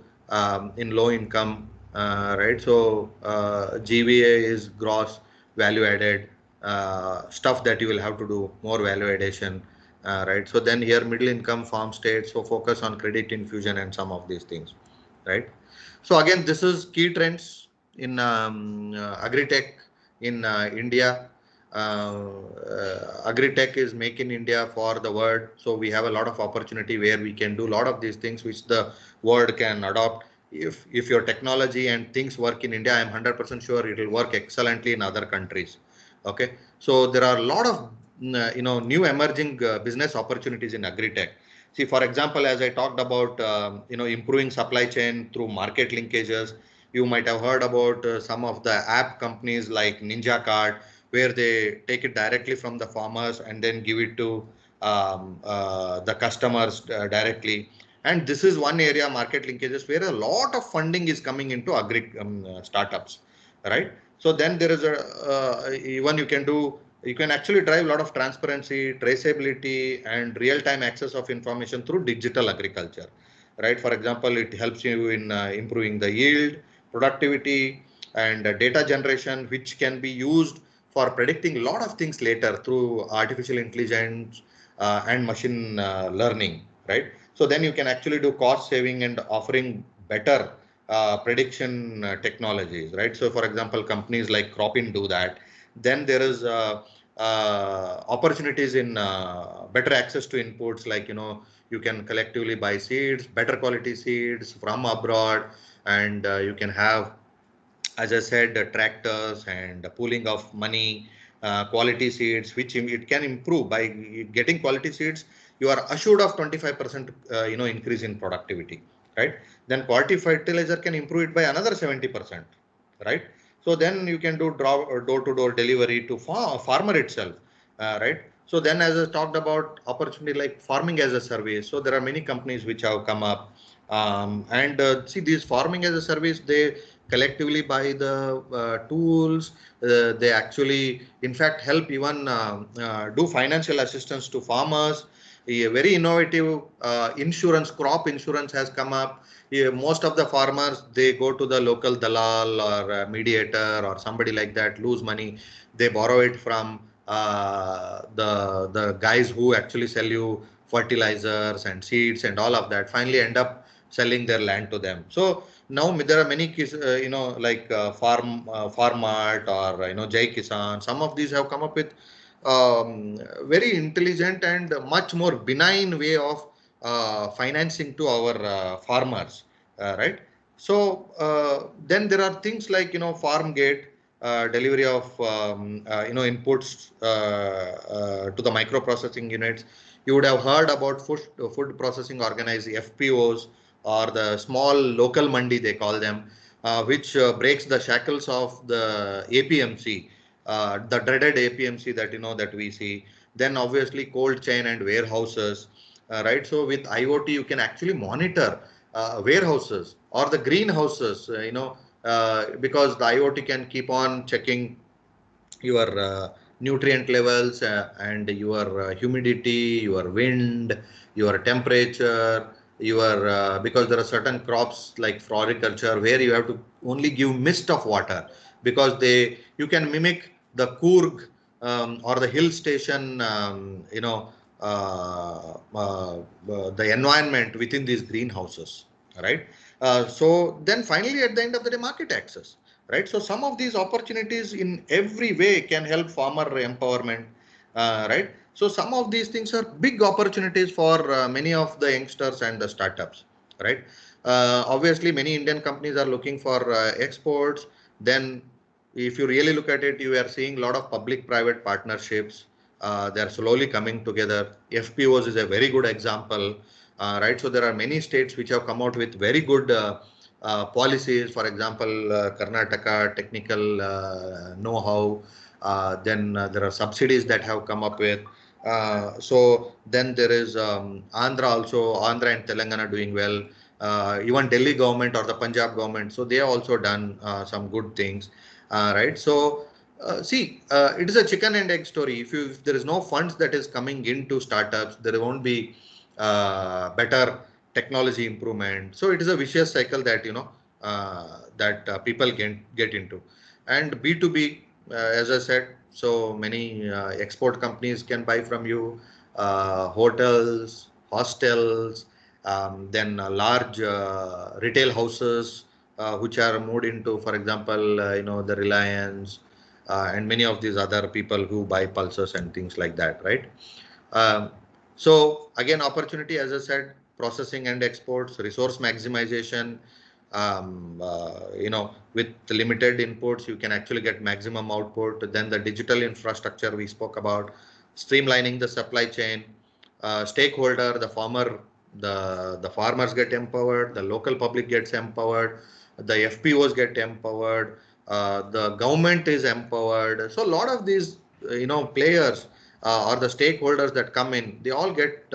in low income, right? So GVA is gross value added, stuff that you will have to do more value addition, right? So then here middle income farm states, so focus on credit infusion and some of these things, right? So again, this is key trends in agri-tech in India. Agri-tech is make in India for the world. So we have a lot of opportunity where we can do a lot of these things which the world can adopt. If your technology and things work in India, I'm 100% sure it will work excellently in other countries. Okay, so there are a lot of new emerging business opportunities in agri-tech. See, for example, as I talked about, improving supply chain through market linkages. You might have heard about some of the app companies like Ninja Cart, where they take it directly from the farmers and then give it to the customers directly. And this is one area, market linkages, where a lot of funding is coming into agri startups, right? So then there is even you can actually drive a lot of transparency, traceability, and real-time access of information through digital agriculture, right? For example, it helps you in improving the yield, productivity, and data generation, which can be used for predicting a lot of things later through artificial intelligence and machine learning, right? So then you can actually do cost saving and offering better prediction technologies, right? So for example, companies like Cropin do that. Then there is opportunities in better access to inputs, like, you can collectively buy seeds, better quality seeds from abroad, and you can have, as I said, tractors and pooling of money, quality seeds, which it can improve by getting quality seeds. You are assured of 25% increase in productivity, right? Then quality fertilizer can improve it by another 70%, right? So then you can do door-to-door delivery to farmer itself, right? So then, as I talked about, opportunity like farming as a service. So there are many companies which have come up, and see, these farming as a service, they collectively buy the tools. They actually, in fact, help even do financial assistance to farmers. A very innovative insurance, crop insurance has come up. Most of the farmers, they go to the local dalal or mediator or somebody like that, lose money. They borrow it from the guys who actually sell you fertilizers and seeds and all of that, finally end up selling their land to them. So now there are many, like Farmart or Jai Kisan. Some of these have come up with very intelligent and much more benign way of financing to our farmers, right? So then there are things like Farmgate, delivery of inputs to the microprocessing units. You would have heard about food processing organized FPOs, or the small local mandi, they call them. which breaks the shackles of the APMC, the dreaded APMC that that we see. Then obviously cold chain and warehouses, right? So with IoT, you can actually monitor warehouses or the greenhouses, because the IoT can keep on checking your nutrient levels and your humidity, your wind, your temperature, your because there are certain crops like floriculture where you have to only give mist of water, because you can mimic the Coorg or the hill station, the environment within these greenhouses, right? So then finally, at the end of the day, market access, right? So some of these opportunities in every way can help farmer empowerment, right? So some of these things are big opportunities for many of the youngsters and the startups, right? Obviously, many Indian companies are looking for exports. Then if you really look at it, you are seeing a lot of public-private partnerships. They are slowly coming together. FPOs is a very good example, right? So there are many states which have come out with very good policies. For example, Karnataka technical know-how. Then there are subsidies that have come up with. So then there is Andhra also, Andhra and Telangana doing well. Even Delhi government or the Punjab government. So they have also done some good things, right? So see, it is a chicken and egg story. If there is no funds that is coming into startups, there won't be better technology improvement. So it is a vicious cycle that people get into. And B2B, as I said, so many export companies can buy from you, hotels, hostels, then large retail houses which are moved into, for example, the Reliance and many of these other people who buy pulses and things like that, right? So again, opportunity, as I said, processing and exports, resource maximization. With limited inputs, you can actually get maximum output. Then the digital infrastructure we spoke about, streamlining the supply chain, stakeholder, the farmer, the farmers get empowered, the local public gets empowered, the FPOs get empowered, the government is empowered. So a lot of these, players or the stakeholders that come in, they all get,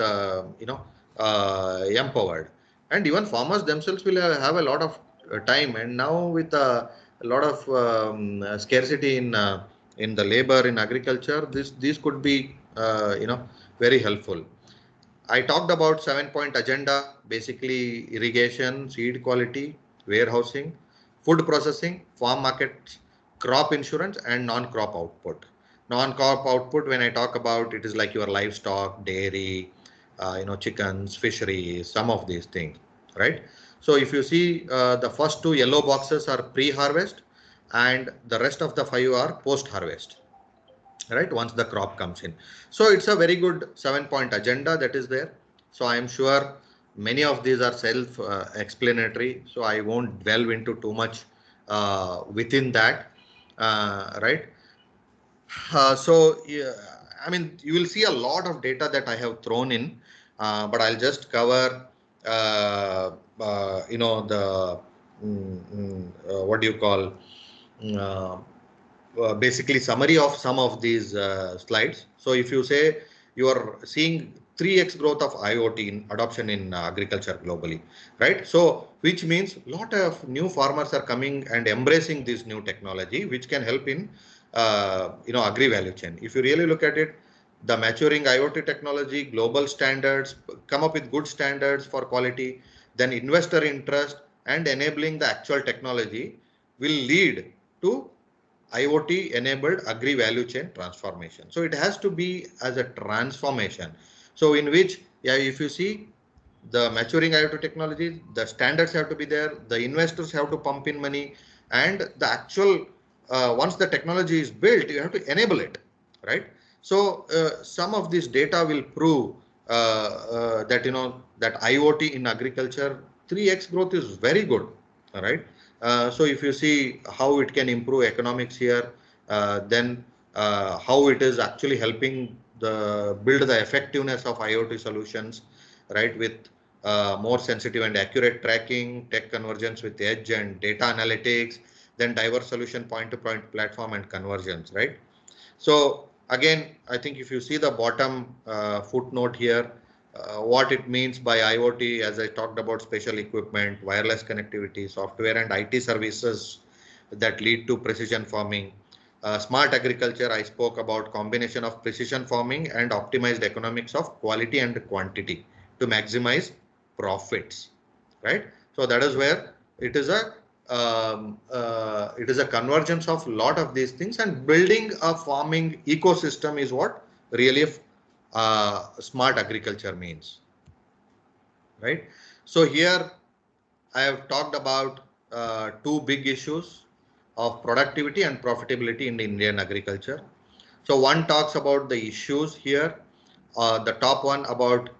empowered. And even farmers themselves will have a lot of time. And now with a lot of scarcity in the labor in agriculture, these could be, very helpful. I talked about 7-point agenda, basically irrigation, seed quality, warehousing, food processing, farm markets, crop insurance, and non-crop output. Non-crop output, when I talk about, it is like your livestock, dairy, chickens, fisheries, some of these things, right? So if you see, the first 2 yellow boxes are pre-harvest and the rest of the 5 are post-harvest, right? Once the crop comes in. So it's a very good 7-point agenda that is there. So I am sure many of these are self-explanatory. So I won't delve into too much within that, right? So yeah, I mean, you will see a lot of data that I have thrown in, but I'll just cover, the what do you call? Basically summary of some of these slides. So if you say you are seeing 3x growth of IoT in adoption in agriculture globally, right? So which means a lot of new farmers are coming and embracing this new technology, which can help in agri value chain. If you really look at it, the maturing IoT technology, global standards, come up with good standards for quality, then investor interest and enabling the actual technology will lead to IoT enabled agri value chain transformation. So it has to be as a transformation. So in which, yeah, if you see the maturing IoT technology, the standards have to be there, the investors have to pump in money, and the actual, once the technology is built, you have to enable it, right? So some of this data will prove that, that IoT in agriculture, 3x growth is very good, all right? So if you see how it can improve economics here, then how it is actually helping build the effectiveness of IoT solutions, right? With more sensitive and accurate tracking, tech convergence with edge and data analytics, then diverse solution point-to-point platform and convergence, right? So again, I think if you see the bottom footnote here, what it means by IoT, as I talked about, special equipment, wireless connectivity, software and IT services that lead to precision farming. Smart agriculture, I spoke about combination of precision farming and optimized economics of quality and quantity to maximize profits, right? So that is where it is a convergence of a lot of these things, and building a farming ecosystem is what really smart agriculture means, right? So here I have talked about two big issues of productivity and profitability in Indian agriculture. So one talks about the issues here, the top one about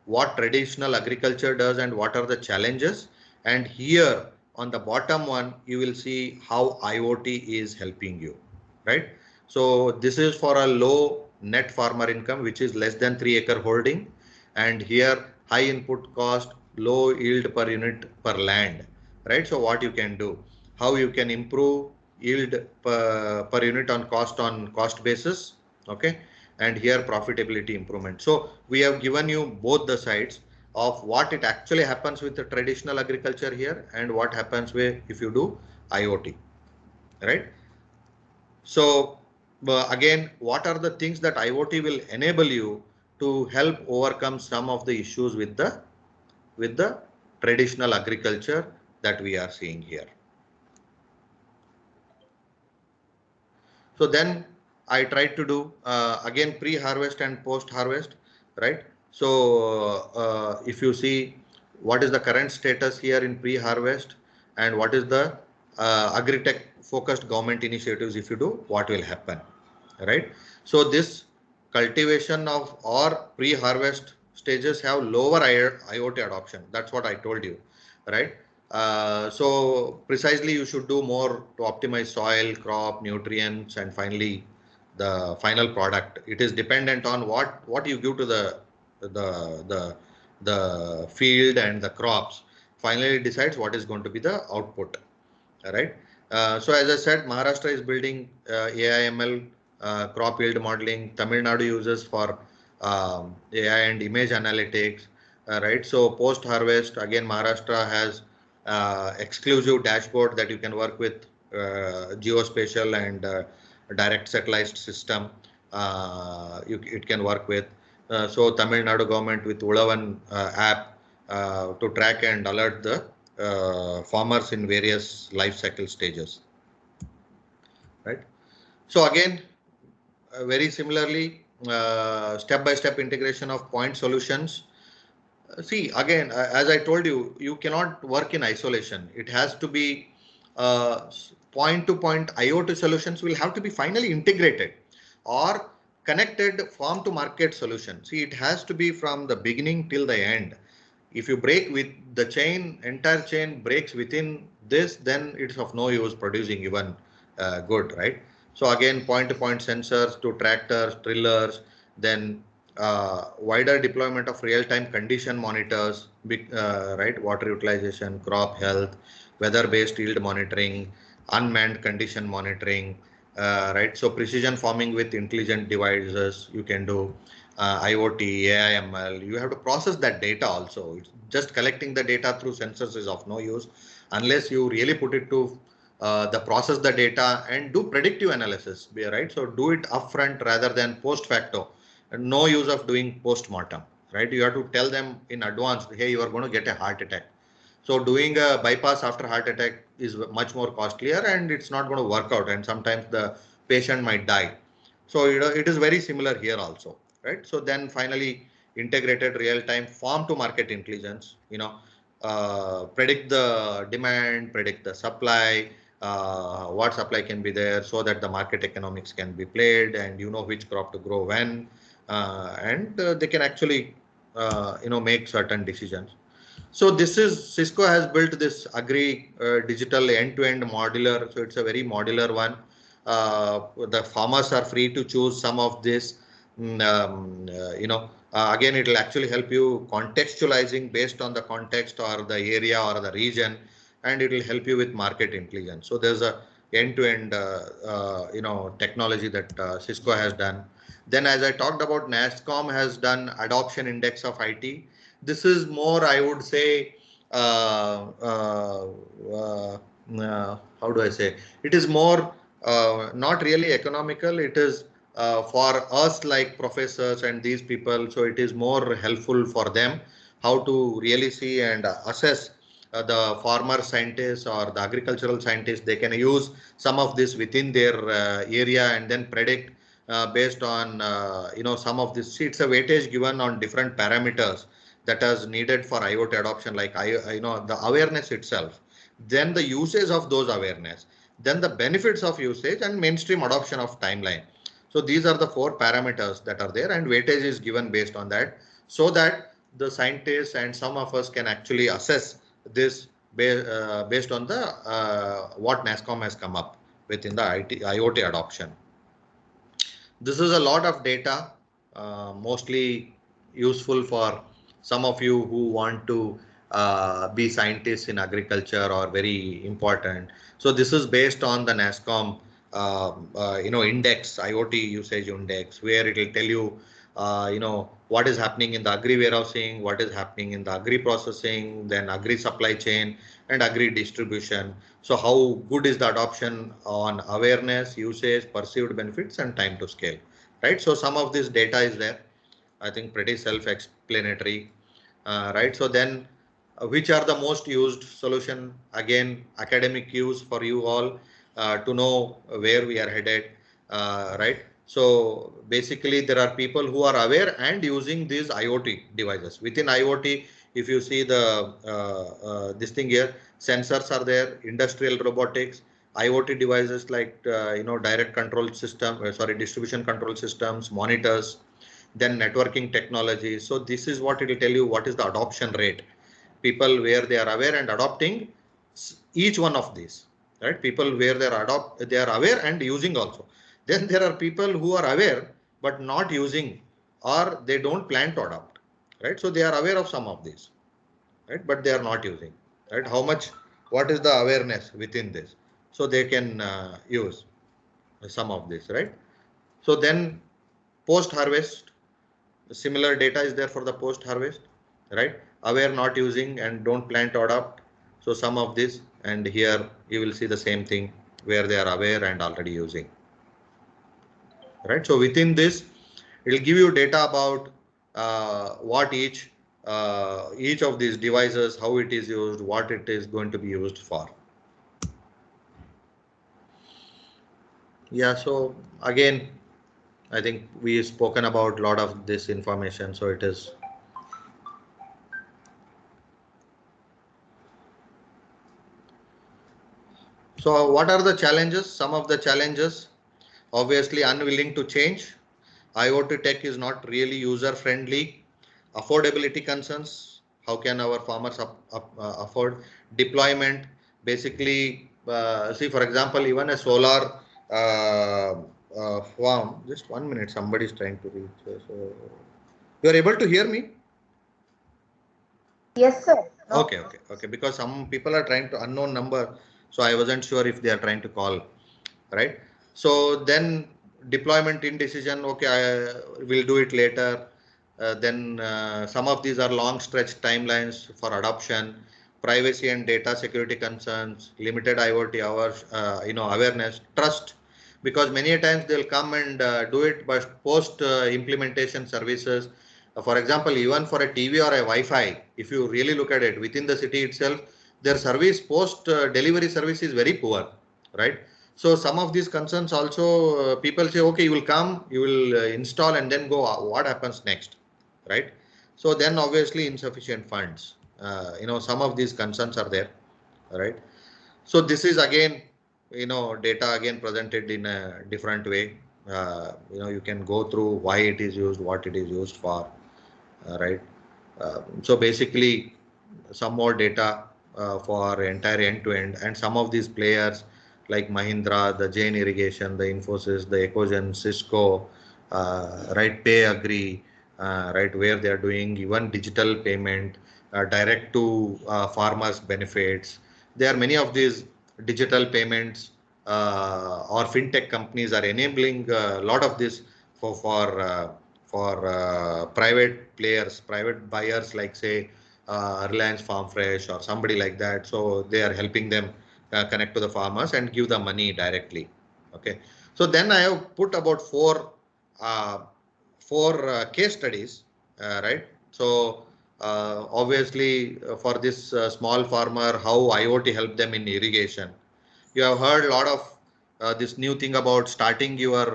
what traditional agriculture does and what are the challenges. And here on the bottom one, you will see how IoT is helping you, right? So this is for a low net farmer income, which is less than 3-acre holding. And here high input cost, low yield per unit per land, right? So what you can do, how you can improve yield per unit on cost basis, okay? And here profitability improvement. So we have given you both the sides of what it actually happens with the traditional agriculture here and what happens if you do IoT, right? So again, what are the things that IoT will enable you to help overcome some of the issues with the traditional agriculture that we are seeing here? So then I tried to do again pre-harvest and post-harvest, right? So if you see what is the current status here in pre-harvest and what is the agri-tech focused government initiatives, if you do, what will happen, right? So this cultivation of or pre-harvest stages have lower IoT adoption. That's what I told you, right? So precisely you should do more to optimize soil, crop, nutrients, and finally the final product. It is dependent on what you give to the field and the crops. Finally decides what is going to be the output. All right. So as I said, Maharashtra is building AI/ML crop yield modeling. Tamil Nadu uses for AI and image analytics. Right. So post harvest again, Maharashtra has exclusive dashboard that you can work with geospatial and direct satellite system. It can work with. So Tamil Nadu government with Ulavan app to track and alert the farmers in various life cycle stages, right? So again, very similarly, step-by-step integration of point solutions. See, again, as I told you, you cannot work in isolation. It has to be point-to-point IoT solutions will have to be finally integrated or connected farm to market solution. See, it has to be from the beginning till the end. If you break with the chain, entire chain breaks within this, then it's of no use producing even good, right? So again, point-to-point sensors to tractors, trillers, then wider deployment of real-time condition monitors, right? Water utilization, crop health, weather-based yield monitoring, unmanned condition monitoring, right? So precision farming with intelligent devices you can do. IoT, AI/ML, you have to process that data also. It's just collecting the data through sensors is of no use unless you really put it to the process the data and do predictive analysis, right? So do it upfront rather than post facto. No use of doing post-mortem, right? You have to tell them in advance, hey, you are going to get a heart attack. So doing a bypass after heart attack is much more costlier and it's not going to work out, and sometimes the patient might die. So it is very similar here also, right? So then finally integrated real-time farm to market intelligence, predict the demand, predict the supply, what supply can be there so that the market economics can be played and you know which crop to grow when, and they can actually make certain decisions. So this is Cisco has built this agri digital end-to-end modular. So it's a very modular one. The farmers are free to choose some of this, Again, it will actually help you contextualizing based on the context or the area or the region, and it will help you with market intelligence. So there's a end-to-end technology that Cisco has done. Then, as I talked about, NASSCOM has done adoption index of IT. This is more, I would say, how do I say? It is more not really economical. It is for us like professors and these people. So it is more helpful for them how to really see and assess the farmer scientists or the agricultural scientists. They can use some of this within their area and then predict based on some of this. It's a weightage given on different parameters that is needed for IoT adoption, like the awareness itself, then the usage of those awareness, then the benefits of usage and mainstream adoption of timeline. So these are the 4 parameters that are there, and weightage is given based on that, so that the scientists and some of us can actually assess this based on the what NASSCOM has come up with in the IoT adoption. This is a lot of data, mostly useful for some of you who want to be scientists in agriculture or very important. So this is based on the NASSCOM index, IoT usage index, where it will tell you what is happening in the agri warehousing, what is happening in the agri processing, then agri supply chain and agri distribution. So how good is the adoption on awareness, usage, perceived benefits and time to scale, right? So some of this data is there, I think pretty self-explanatory, right? So then which are the most used solution? Again, academic use for you all to know where we are headed, right? So basically there are people who are aware and using these IoT devices. Within IoT, if you see the this thing here, sensors are there, industrial robotics, IoT devices like direct control system, distribution control systems, monitors, then networking technology. So this is what it will tell you what is the adoption rate. People where they are aware and adopting each one of these, right? People where they are aware and using also. Then there are people who are aware but not using, or they don't plan to adopt, right? So they are aware of some of these, right? But they are not using, right? How much, what is the awareness within this? So they can use some of this, right? So then post-harvest, similar data is there for the post-harvest, right? Aware, not using and don't plan to adopt. So some of this, and here you will see the same thing where they are aware and already using, right? So within this, it will give you data about what each of these devices, how it is used, what it is going to be used for. Yeah, so again, I think we've spoken about a lot of this information, so it is. So what are the challenges? Some of the challenges, obviously unwilling to change. IoT tech is not really user friendly. Affordability concerns. How can our farmers afford? Deployment. Basically, see, for example, even a solar farm. Just 1 minute, somebody is trying to reach. So you are able to hear me? Yes, sir. No. Okay. Because some people are trying to unknown number, so I wasn't sure if they are trying to call, right? So then deployment indecision. Okay, I will do it later. Then some of these are long stretch timelines for adoption. Privacy and data security concerns. Limited IoT hours. Awareness, trust. Because many times they'll come and do it, but post implementation services. For example, even for a TV or a Wi-Fi, if you really look at it within the city itself, their service post delivery service is very poor, right? So some of these concerns also people say, okay, you will come, you will install and then go. What happens next, right? So then obviously insufficient funds. Some of these concerns are there, right? So this is again, data again presented in a different way. You can go through why it is used, what it is used for. Right. So basically some more data for entire end-to-end, and some of these players like Mahindra, the Jain Irrigation, the Infosys, the Ecogen, Cisco, right, PayAgri, right, where they are doing even digital payment, direct to farmers benefits. There are many of these digital payments or fintech companies are enabling a lot of this for private players, private buyers, like say Reliance Farm Fresh or somebody like that. So they are helping them connect to the farmers and give the money directly. Okay. So then I have put about uh, four case studies, right? So obviously for this small farmer, how IoT helped them in irrigation. You have heard a lot of this new thing about starting your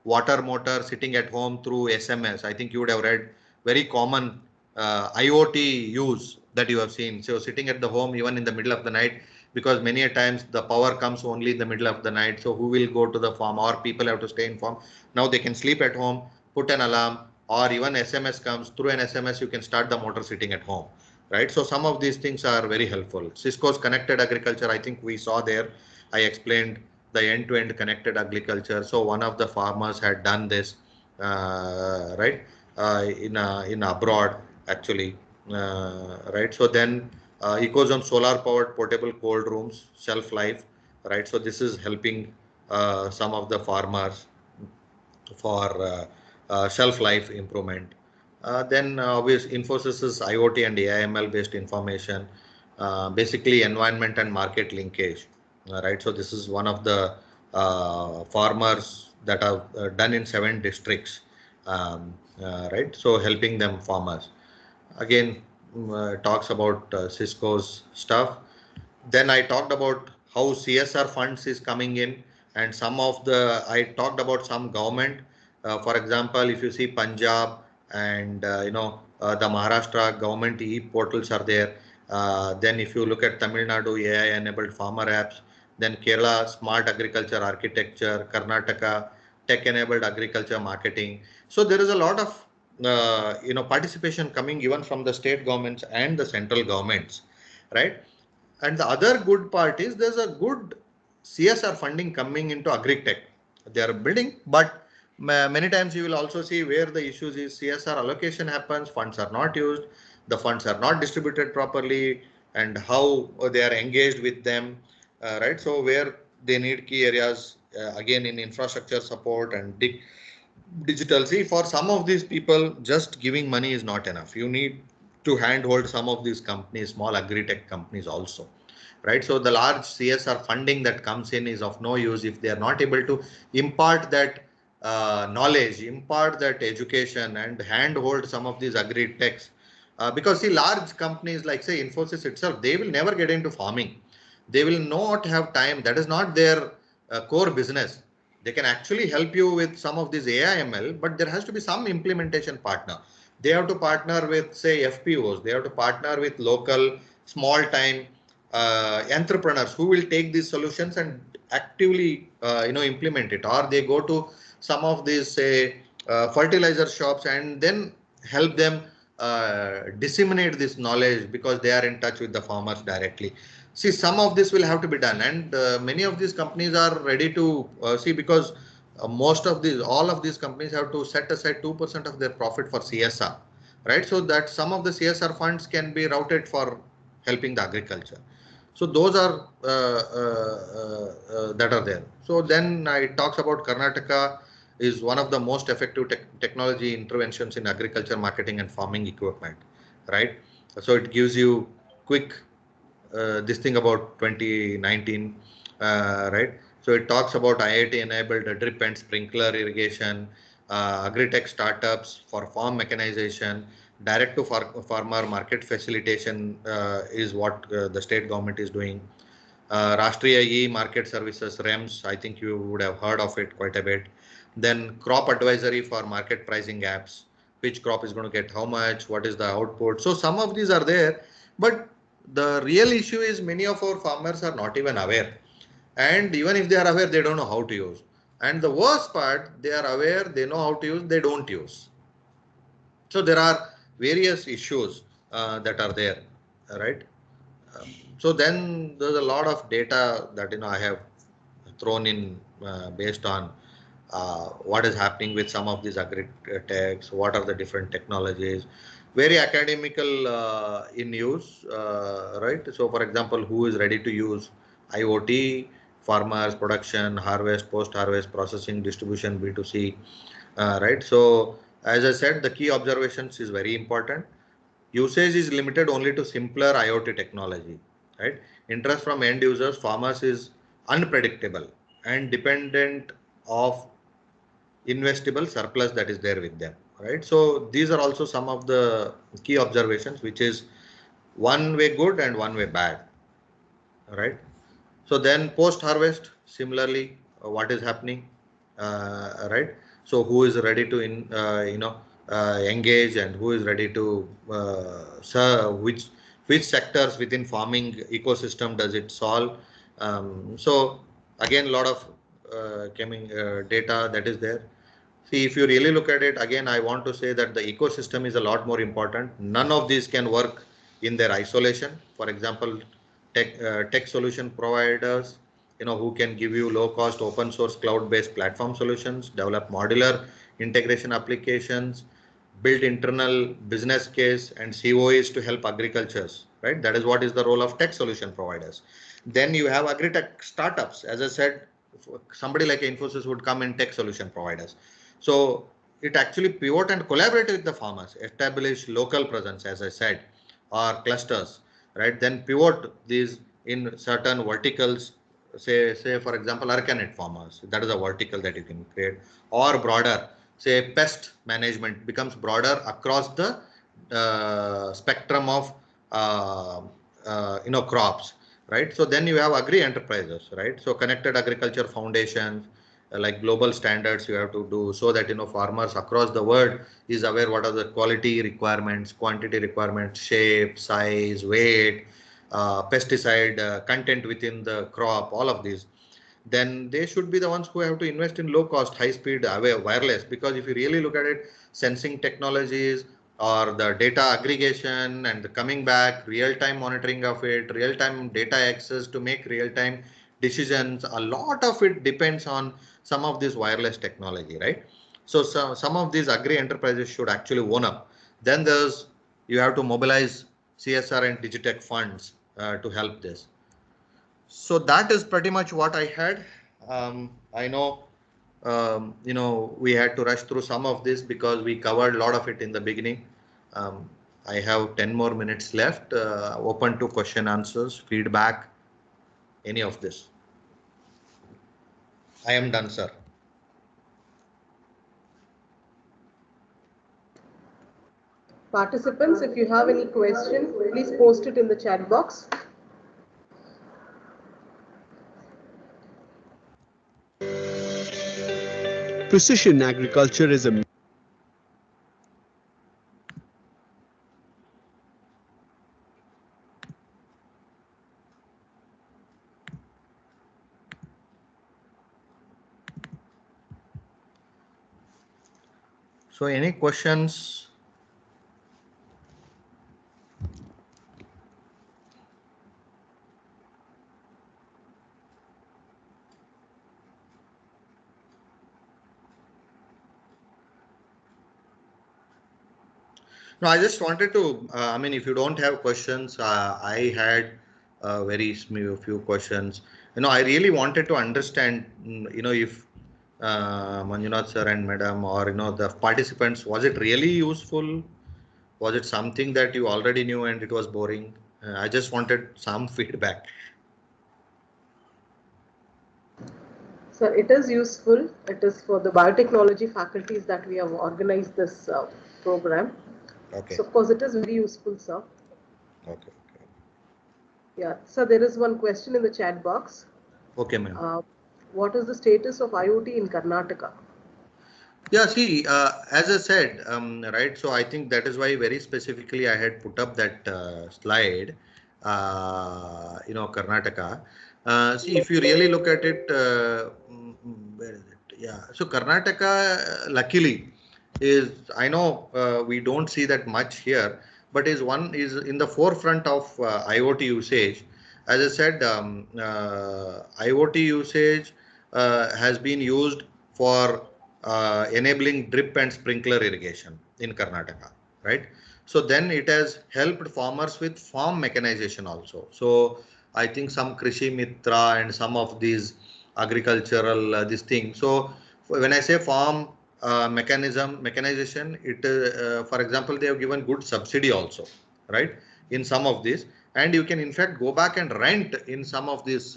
water motor sitting at home through SMS. I think you would have read very common IoT use that you have seen. So sitting at the home even in the middle of the night, because many a times the power comes only in the middle of the night. So who will go to the farm, or people have to stay in farm. Now they can sleep at home, put an alarm, or even SMS comes through an SMS. You can start the motor sitting at home. Right. So some of these things are very helpful. Cisco's connected agriculture, I think we saw there. I explained the end-to-end connected agriculture. So one of the farmers had done this, right, in abroad actually, right. So then Ecozone solar-powered portable cold rooms, shelf life, right. So this is helping some of the farmers for shelf life improvement. Then obvious Infosys's IoT and AIML based information, basically environment and market linkage, right? So this is one of the farmers that have done in 7 districts, right? So helping them farmers. Again, talks about Cisco's stuff. Then I talked about how CSR funds is coming in, and I talked about some government. For example, if you see Punjab and the Maharashtra government e-portals are there. Then if you look at Tamil Nadu AI-enabled farmer apps, then Kerala smart agriculture architecture, Karnataka tech-enabled agriculture marketing. So there is a lot of participation coming even from the state governments and the central governments, right? And the other good part is there's a good CSR funding coming into agri-tech. They are building, but many times you will also see where the issues is CSR allocation happens, funds are not used, the funds are not distributed properly, and how they are engaged with them, right? So where they need key areas, again in infrastructure support and digital. See, for some of these people, just giving money is not enough. You need to handhold some of these companies, small agri-tech companies also, right? So the large CSR funding that comes in is of no use if they are not able to impart that knowledge, impart that education, and handhold some of these agri-techs. Because see, large companies like say Infosys itself, they will never get into farming. They will not have time. That is not their core business. They can actually help you with some of this AIML, but there has to be some implementation partner. They have to partner with say FPOs. They have to partner with local small time entrepreneurs who will take these solutions and actively implement it, or they go to some of these say fertilizer shops and then help them disseminate this knowledge because they are in touch with the farmers directly. See, some of this will have to be done, and many of these companies are ready to see, because all of these companies have to set aside 2% of their profit for CSR, right? So that some of the CSR funds can be routed for helping the agriculture. So those are that are there. So then it talks about Karnataka is one of the most effective technology interventions in agriculture, marketing, and farming equipment, right? So it gives you quick this thing about 2019, right? So it talks about IIT-enabled drip and sprinkler irrigation, agri-tech startups for farm mechanization, direct to farmer market facilitation is what the state government is doing. Rashtriya E-Market Services, REMS, I think you would have heard of it quite a bit. Then crop advisory for market pricing apps, which crop is going to get how much, what is the output. So some of these are there, but the real issue is many of our farmers are not even aware. And even if they are aware, they don't know how to use. And the worst part, they are aware, they know how to use, they don't use. So there are various issues that are there, right? So then there's a lot of data that I have thrown in based on what is happening with some of these agri-techs, what are the different technologies, very academical in use, right? So for example, who is ready to use IoT, farmers, production, harvest, post-harvest, processing, distribution, B2C, right? So as I said, the key observations is very important. Usage is limited only to simpler IoT technology, right? Interest from end users, farmers is unpredictable and dependent of investable surplus that is there with them, right? So these are also some of the key observations, which is one way good and one way bad, right? So then post harvest, similarly, what is happening, right? So who is ready to engage, and who is ready to serve, which sectors within farming ecosystem does it solve? So again, a lot of data that is there. See, if you really look at it, again, I want to say that the ecosystem is a lot more important. None of these can work in their isolation. For example, tech solution providers, who can give you low cost, open source, cloud-based platform solutions, develop modular integration applications, build internal business case and COEs to help agricultures, right? That is what is the role of tech solution providers. Then you have agri-tech startups. As I said, somebody like Infosys would come in tech solution providers. So it actually pivot and collaborate with the farmers, establish local presence, as I said, or clusters, right? Then pivot these in certain verticals, say for example, Arcanet farmers. That is a vertical that you can create, or broader, say pest management becomes broader across the spectrum of crops, right? So then you have agri enterprises, right? So connected agriculture foundations, like global standards you have to do, so that farmers across the world is aware what are the quality requirements, quantity requirements, shape, size, weight, pesticide content within the crop, all of these. Then they should be the ones who have to invest in low cost, high speed wireless, because if you really look at it, sensing technologies or the data aggregation and the coming back, real time monitoring of it, real time data access to make real time decisions, a lot of it depends on some of this wireless technology, right? So some of these agri enterprises should actually own up. Then you have to mobilize CSR and Digitech funds to help this. So that is pretty much what I had. I know, we had to rush through some of this because we covered a lot of it in the beginning. I have 10 more minutes left, open to question answers, feedback, any of this. I am done, sir. Participants, if you have any question, please post it in the chat box. Precision agriculture is a So any questions? No, I just wanted to, if you don't have questions, I had very few questions. I really wanted to understand, if Manjunath sir and madam, or, the participants, was it really useful? Was it something that you already knew and it was boring? I just wanted some feedback. Sir, it is useful. It is for the biotechnology faculties that we have organized this program. Okay. So of course it is very useful, sir. Okay. Yeah. So there is one question in the chat box. Okay, ma'am. What is the status of IoT in Karnataka? Yeah, see, as I said, right, so I think that is why very specifically I had put up that slide, Karnataka. See, if you really look at it, where is it? Yeah, so Karnataka, luckily, is, I know we don't see that much here, but is in the forefront of IoT usage. As I said, IoT usage has been used for enabling drip and sprinkler irrigation in Karnataka, right? So then it has helped farmers with farm mechanization also. So I think some Krishi Mitra and some of these agricultural this thing. So when I say farm mechanization, it for example, they have given good subsidy also, right, in some of these, and you can in fact go back and rent in some of these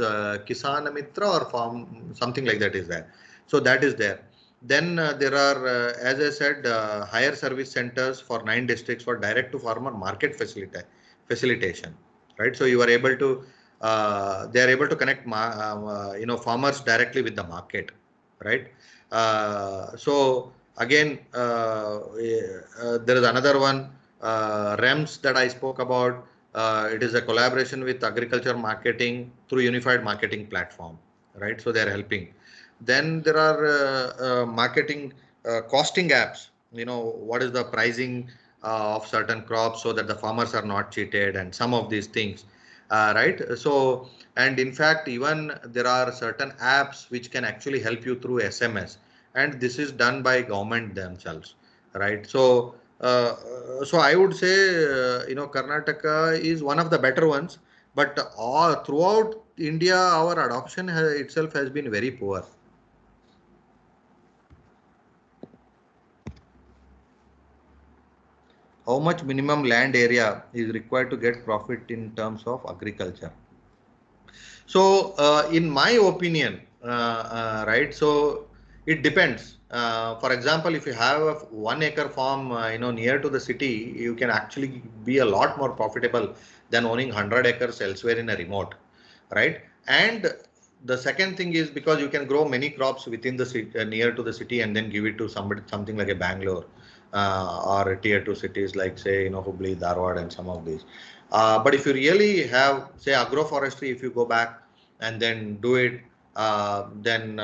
Kisan Mitra or farm, something like that is there. So that is there. Then there are, as I said, higher service centers for 9 districts for direct to farmer market facilitation, right? So you are able to, they are able to connect, farmers directly with the market, right? So again, there is another one, REMS that I spoke about. It is a collaboration with agriculture marketing through unified marketing platform, right? So they are helping. Then there are marketing costing apps. What is the pricing of certain crops so that the farmers are not cheated and some of these things, right? So, and in fact, even there are certain apps which can actually help you through SMS, and this is done by government themselves, right? So, so I would say, Karnataka is one of the better ones, but all throughout India, our adoption itself has been very poor. How much minimum land area is required to get profit in terms of agriculture? So, in my opinion, right, so it depends. For example, if you have a 1 acre farm, near to the city, you can actually be a lot more profitable than owning 100 acres elsewhere in a remote, right? And the second thing is because you can grow many crops within the city, near to the city, and then give it to somebody, something like a Bangalore or tier 2 cities like, say, Hubli, Dharwad, and some of these. But if you really have, say, agroforestry, if you go back and then do it, then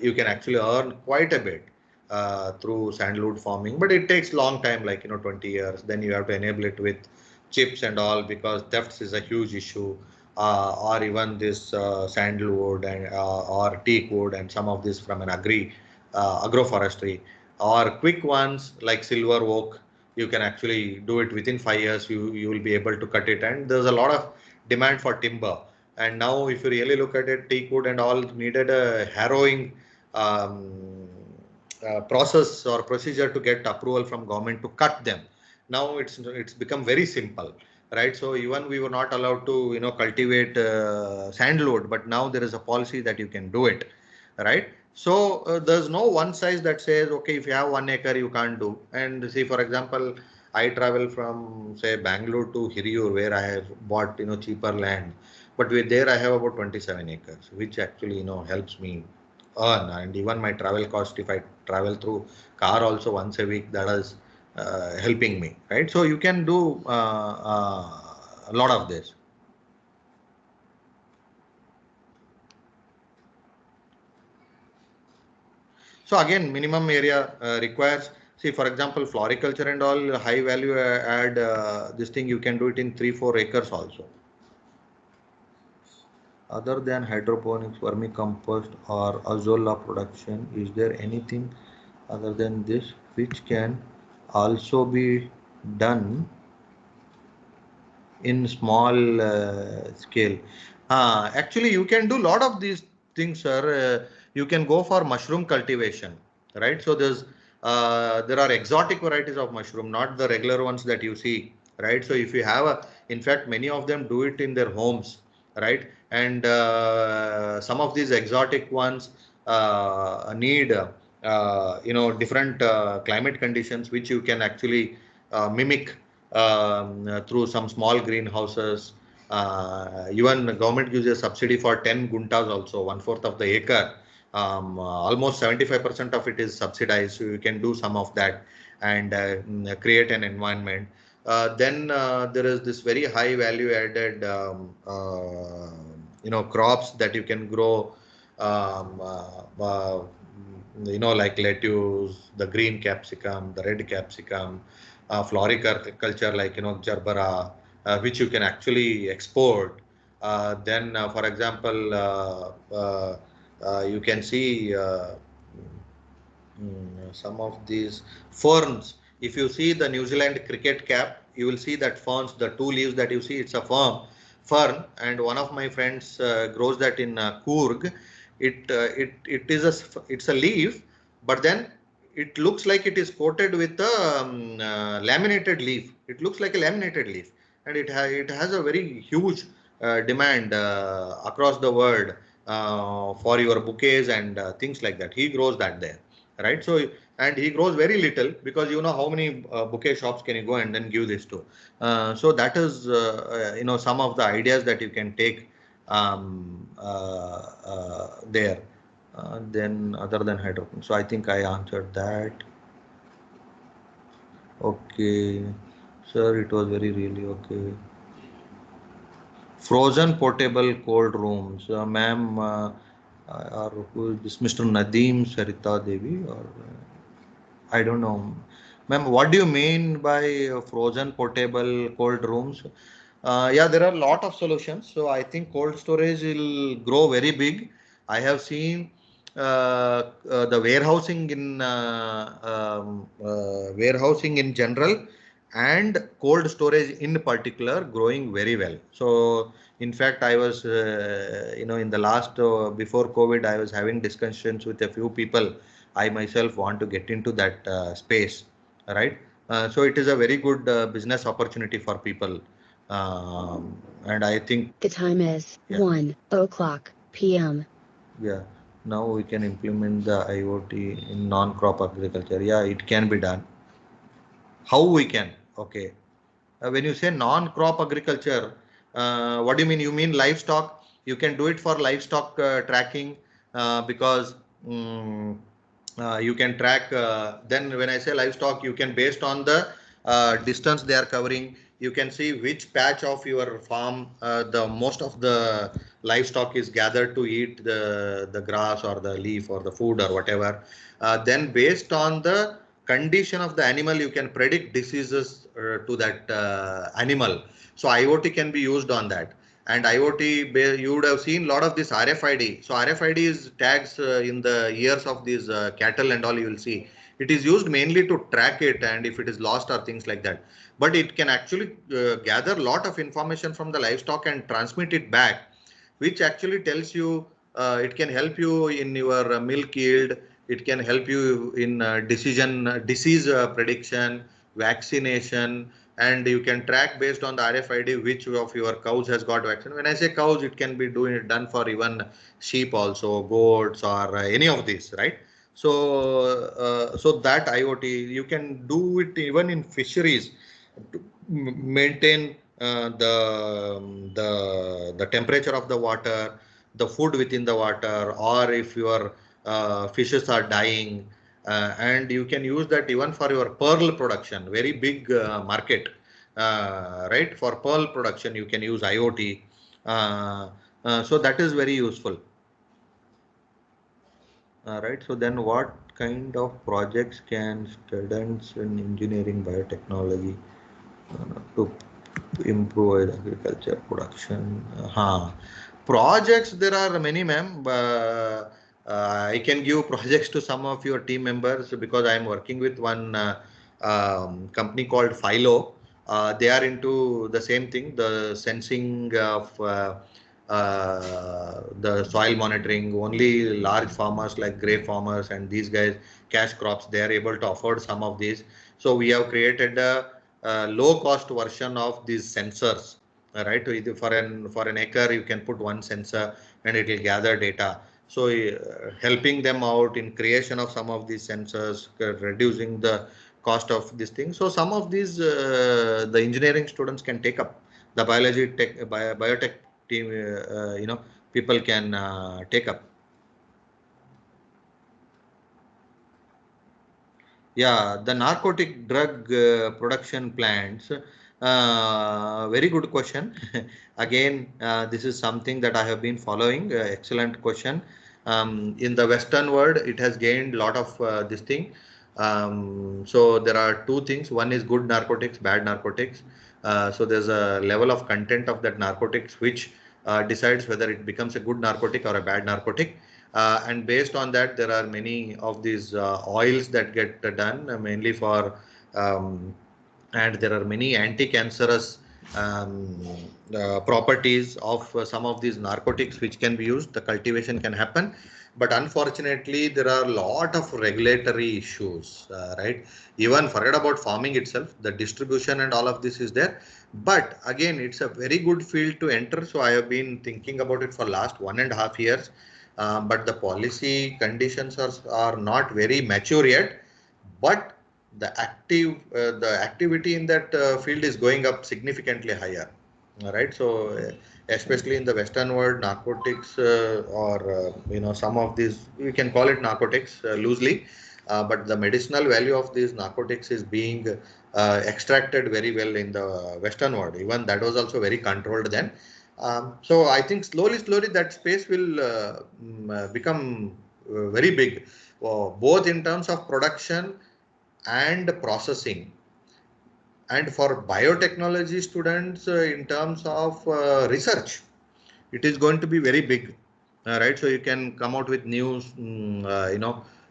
you can actually earn quite a bit through sandalwood farming. But it takes long time, like 20 years. Then you have to enable it with chips and all, because thefts is a huge issue. Or even this sandalwood and or teak wood and some of this from an agroforestry, or quick ones like silver oak. You can actually do it within 5 years. You will be able to cut it, and there's a lot of demand for timber. And now, if you really look at it, teak wood and all needed a harrowing process or procedure to get approval from government to cut them. Now it's become very simple, right? So even we were not allowed to cultivate sandalwood, but now there is a policy that you can do it, right? So there's no one size that says, okay, if you have 1 acre you can't do. And see, for example, I travel from, say, Bangalore to Hiriyur, where I have bought cheaper land, but there I have about 27 acres, which actually helps me earn. And even my travel cost, if I travel through car also once a week, that is helping me, right? So you can do a lot of this. So again, minimum area requires, see, for example, floriculture and all, high value add, this thing you can do it in 3-4 acres also. Other than hydroponics, vermicompost or azolla production, is there anything other than this which can also be done in small scale? Actually, you can do a lot of these things, sir. You can go for mushroom cultivation, right? So there are exotic varieties of mushroom, not the regular ones that you see, right? So if you have in fact, many of them do it in their homes, right? And some of these exotic ones need different climate conditions, which you can actually mimic through some small greenhouses. Even the government gives a subsidy for 10 guntas also, 1/4 of the acre. Almost 75% of it is subsidized, so you can do some of that and create an environment. Then there is this very high value added crops that you can grow, like lettuce, the green capsicum, the red capsicum, floriculture like gerbera, which you can actually export. Then for example, you can see some of these ferns. If you see the New Zealand cricket cap, you will see that ferns, the two leaves that you see, it's a fern, and one of my friends grows that in Coorg. It's a leaf, but then it looks like it is coated with a laminated leaf. It looks like a laminated leaf, and it has a very huge demand across the world for your bouquets and things like that. He grows that there, right? So, and he grows very little, because you know how many bouquet shops can you go and then give this to. So that is some of the ideas that you can take there. Then other than hydroponics, so I think I answered that. Okay, sir, it was very really okay. Frozen portable cold rooms, ma'am, or who is this, Mr. Nadeem Sarita Devi, or I don't know, ma'am. What do you mean by frozen portable cold rooms? Yeah, there are a lot of solutions. So I think cold storage will grow very big. I have seen the warehousing in general and cold storage in particular growing very well. So in fact, I was in the last before COVID, I was having discussions with a few people. I myself want to get into that space, right? So it is a very good business opportunity for people. And I think the time is 1:00 p.m. Yeah, now we can implement the IoT in non-crop agriculture. Yeah, it can be done. How we can? Okay. When you say non-crop agriculture, what do you mean? You mean livestock? You can do it for livestock tracking because you can track. Then when I say livestock, you can, based on the distance they are covering, you can see which patch of your farm the most of the livestock is gathered to eat the grass or the leaf or the food or whatever. Then based on the condition of the animal, you can predict diseases to that animal. So IoT can be used on that. And IoT, you would have seen a lot of this RFID. So RFID is tags in the ears of these cattle and all. You will see it is used mainly to track it, and if it is lost or things like that. But it can actually gather a lot of information from the livestock and transmit it back, which actually tells you, it can help you in your milk yield. It can help you in disease prediction, vaccination, and you can track based on the RFID which of your cows has got vaccine. When I say cows, it can be done for even sheep also, goats, or any of these, right? So, so that IoT, you can do it even in fisheries to maintain the temperature of the water, the food within the water, or if your fishes are dying, and you can use that even for your pearl production, very big market, right? For pearl production, you can use IoT. So that is very useful. Right. So then what kind of projects can students in engineering biotechnology to improve agriculture production? Projects, there are many, ma'am. I can give projects to some of your team members because I am working with one company called Philo. They are into the same thing, the sensing of the soil monitoring. Only large farmers like grape farmers and these guys, cash crops, they are able to afford some of these. So we have created a low cost version of these sensors, right? For an acre, you can put one sensor and it will gather data. So helping them out in creation of some of these sensors, reducing the cost of this thing. So some of these the engineering students can take up. The biotech team, people can take up. Yeah, the narcotic drug production plants. Very good question. Again, this is something that I have been following. Excellent question. In the Western world, it has gained a lot of this thing. So there are two things. One is good narcotics, bad narcotics. So there's a level of content of that narcotics which decides whether it becomes a good narcotic or a bad narcotic. And based on that, there are many of these oils that get done mainly for, and there are many anti-cancerous properties of some of these narcotics which can be used. The cultivation can happen, but unfortunately there are a lot of regulatory issues, right? Even forget about farming itself, the distribution and all of this is there. But again, it's a very good field to enter. So I have been thinking about it for last 1.5 years. But the policy conditions are not very mature yet. But the activity in that field is going up significantly higher. All right. So especially in the Western world, narcotics or some of these, we can call it narcotics loosely, but the medicinal value of these narcotics is being extracted very well in the Western world. Even that was also very controlled then. So I think slowly that space will become very big, both in terms of production and processing. And for biotechnology students, in terms of research, it is going to be very big, right? So you can come out with new,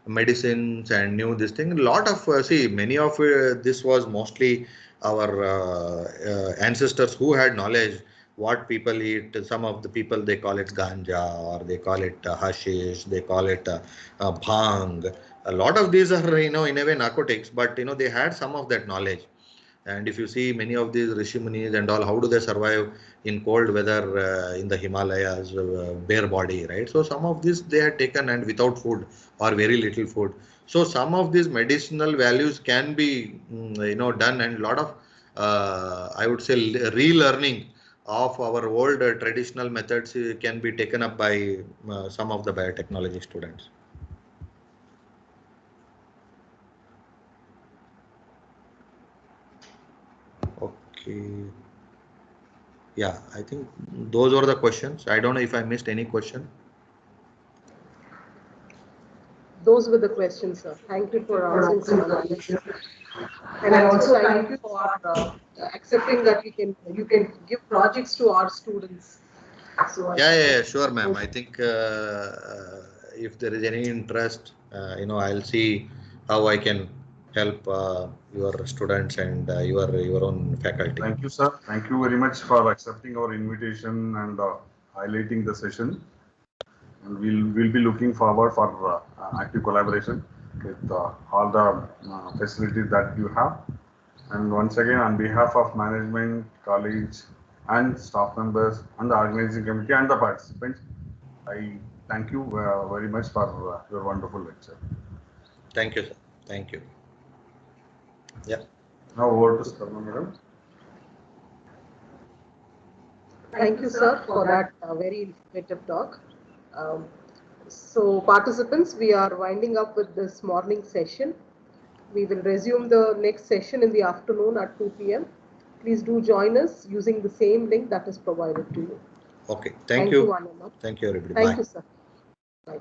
medicines and new this thing. A lot of many of this was mostly our ancestors who had knowledge what people eat. Some of the people, they call it ganja, or they call it hashish, they call it bhang. A lot of these are, in a way narcotics, but they had some of that knowledge. And if you see many of these Rishi Munis and all, how do they survive in cold weather in the Himalayas, bare body, right? So some of this they had taken and without food or very little food. So some of these medicinal values can be, done, and a lot of, I would say, relearning of our old traditional methods can be taken up by some of the biotechnology students. Okay. Yeah, I think those were the questions. I don't know if I missed any question. Those were the questions, sir. Thank you for answering some of the questions. And also thank you for accepting that you can give projects to our students. So yeah, sure, ma'am. I think if there is any interest, I'll see how I can help your students and your own faculty. Thank you, sir. Thank you very much for accepting our invitation and highlighting the session. And we'll be looking forward for active collaboration with all the facilities that you have. And once again, on behalf of management, college, and staff members, and the organizing committee and the participants, I thank you very much for your wonderful lecture. Thank you, sir. Thank you. Yeah. Now over to Sarma, madam. Thank you, sir, for that very informative talk. So participants, we are winding up with this morning session. We will resume the next session in the afternoon at 2 p.m. Please do join us using the same link that is provided to you. Okay. Thank you. Anima. Thank you, everybody. Thank Bye. you, sir. Bye.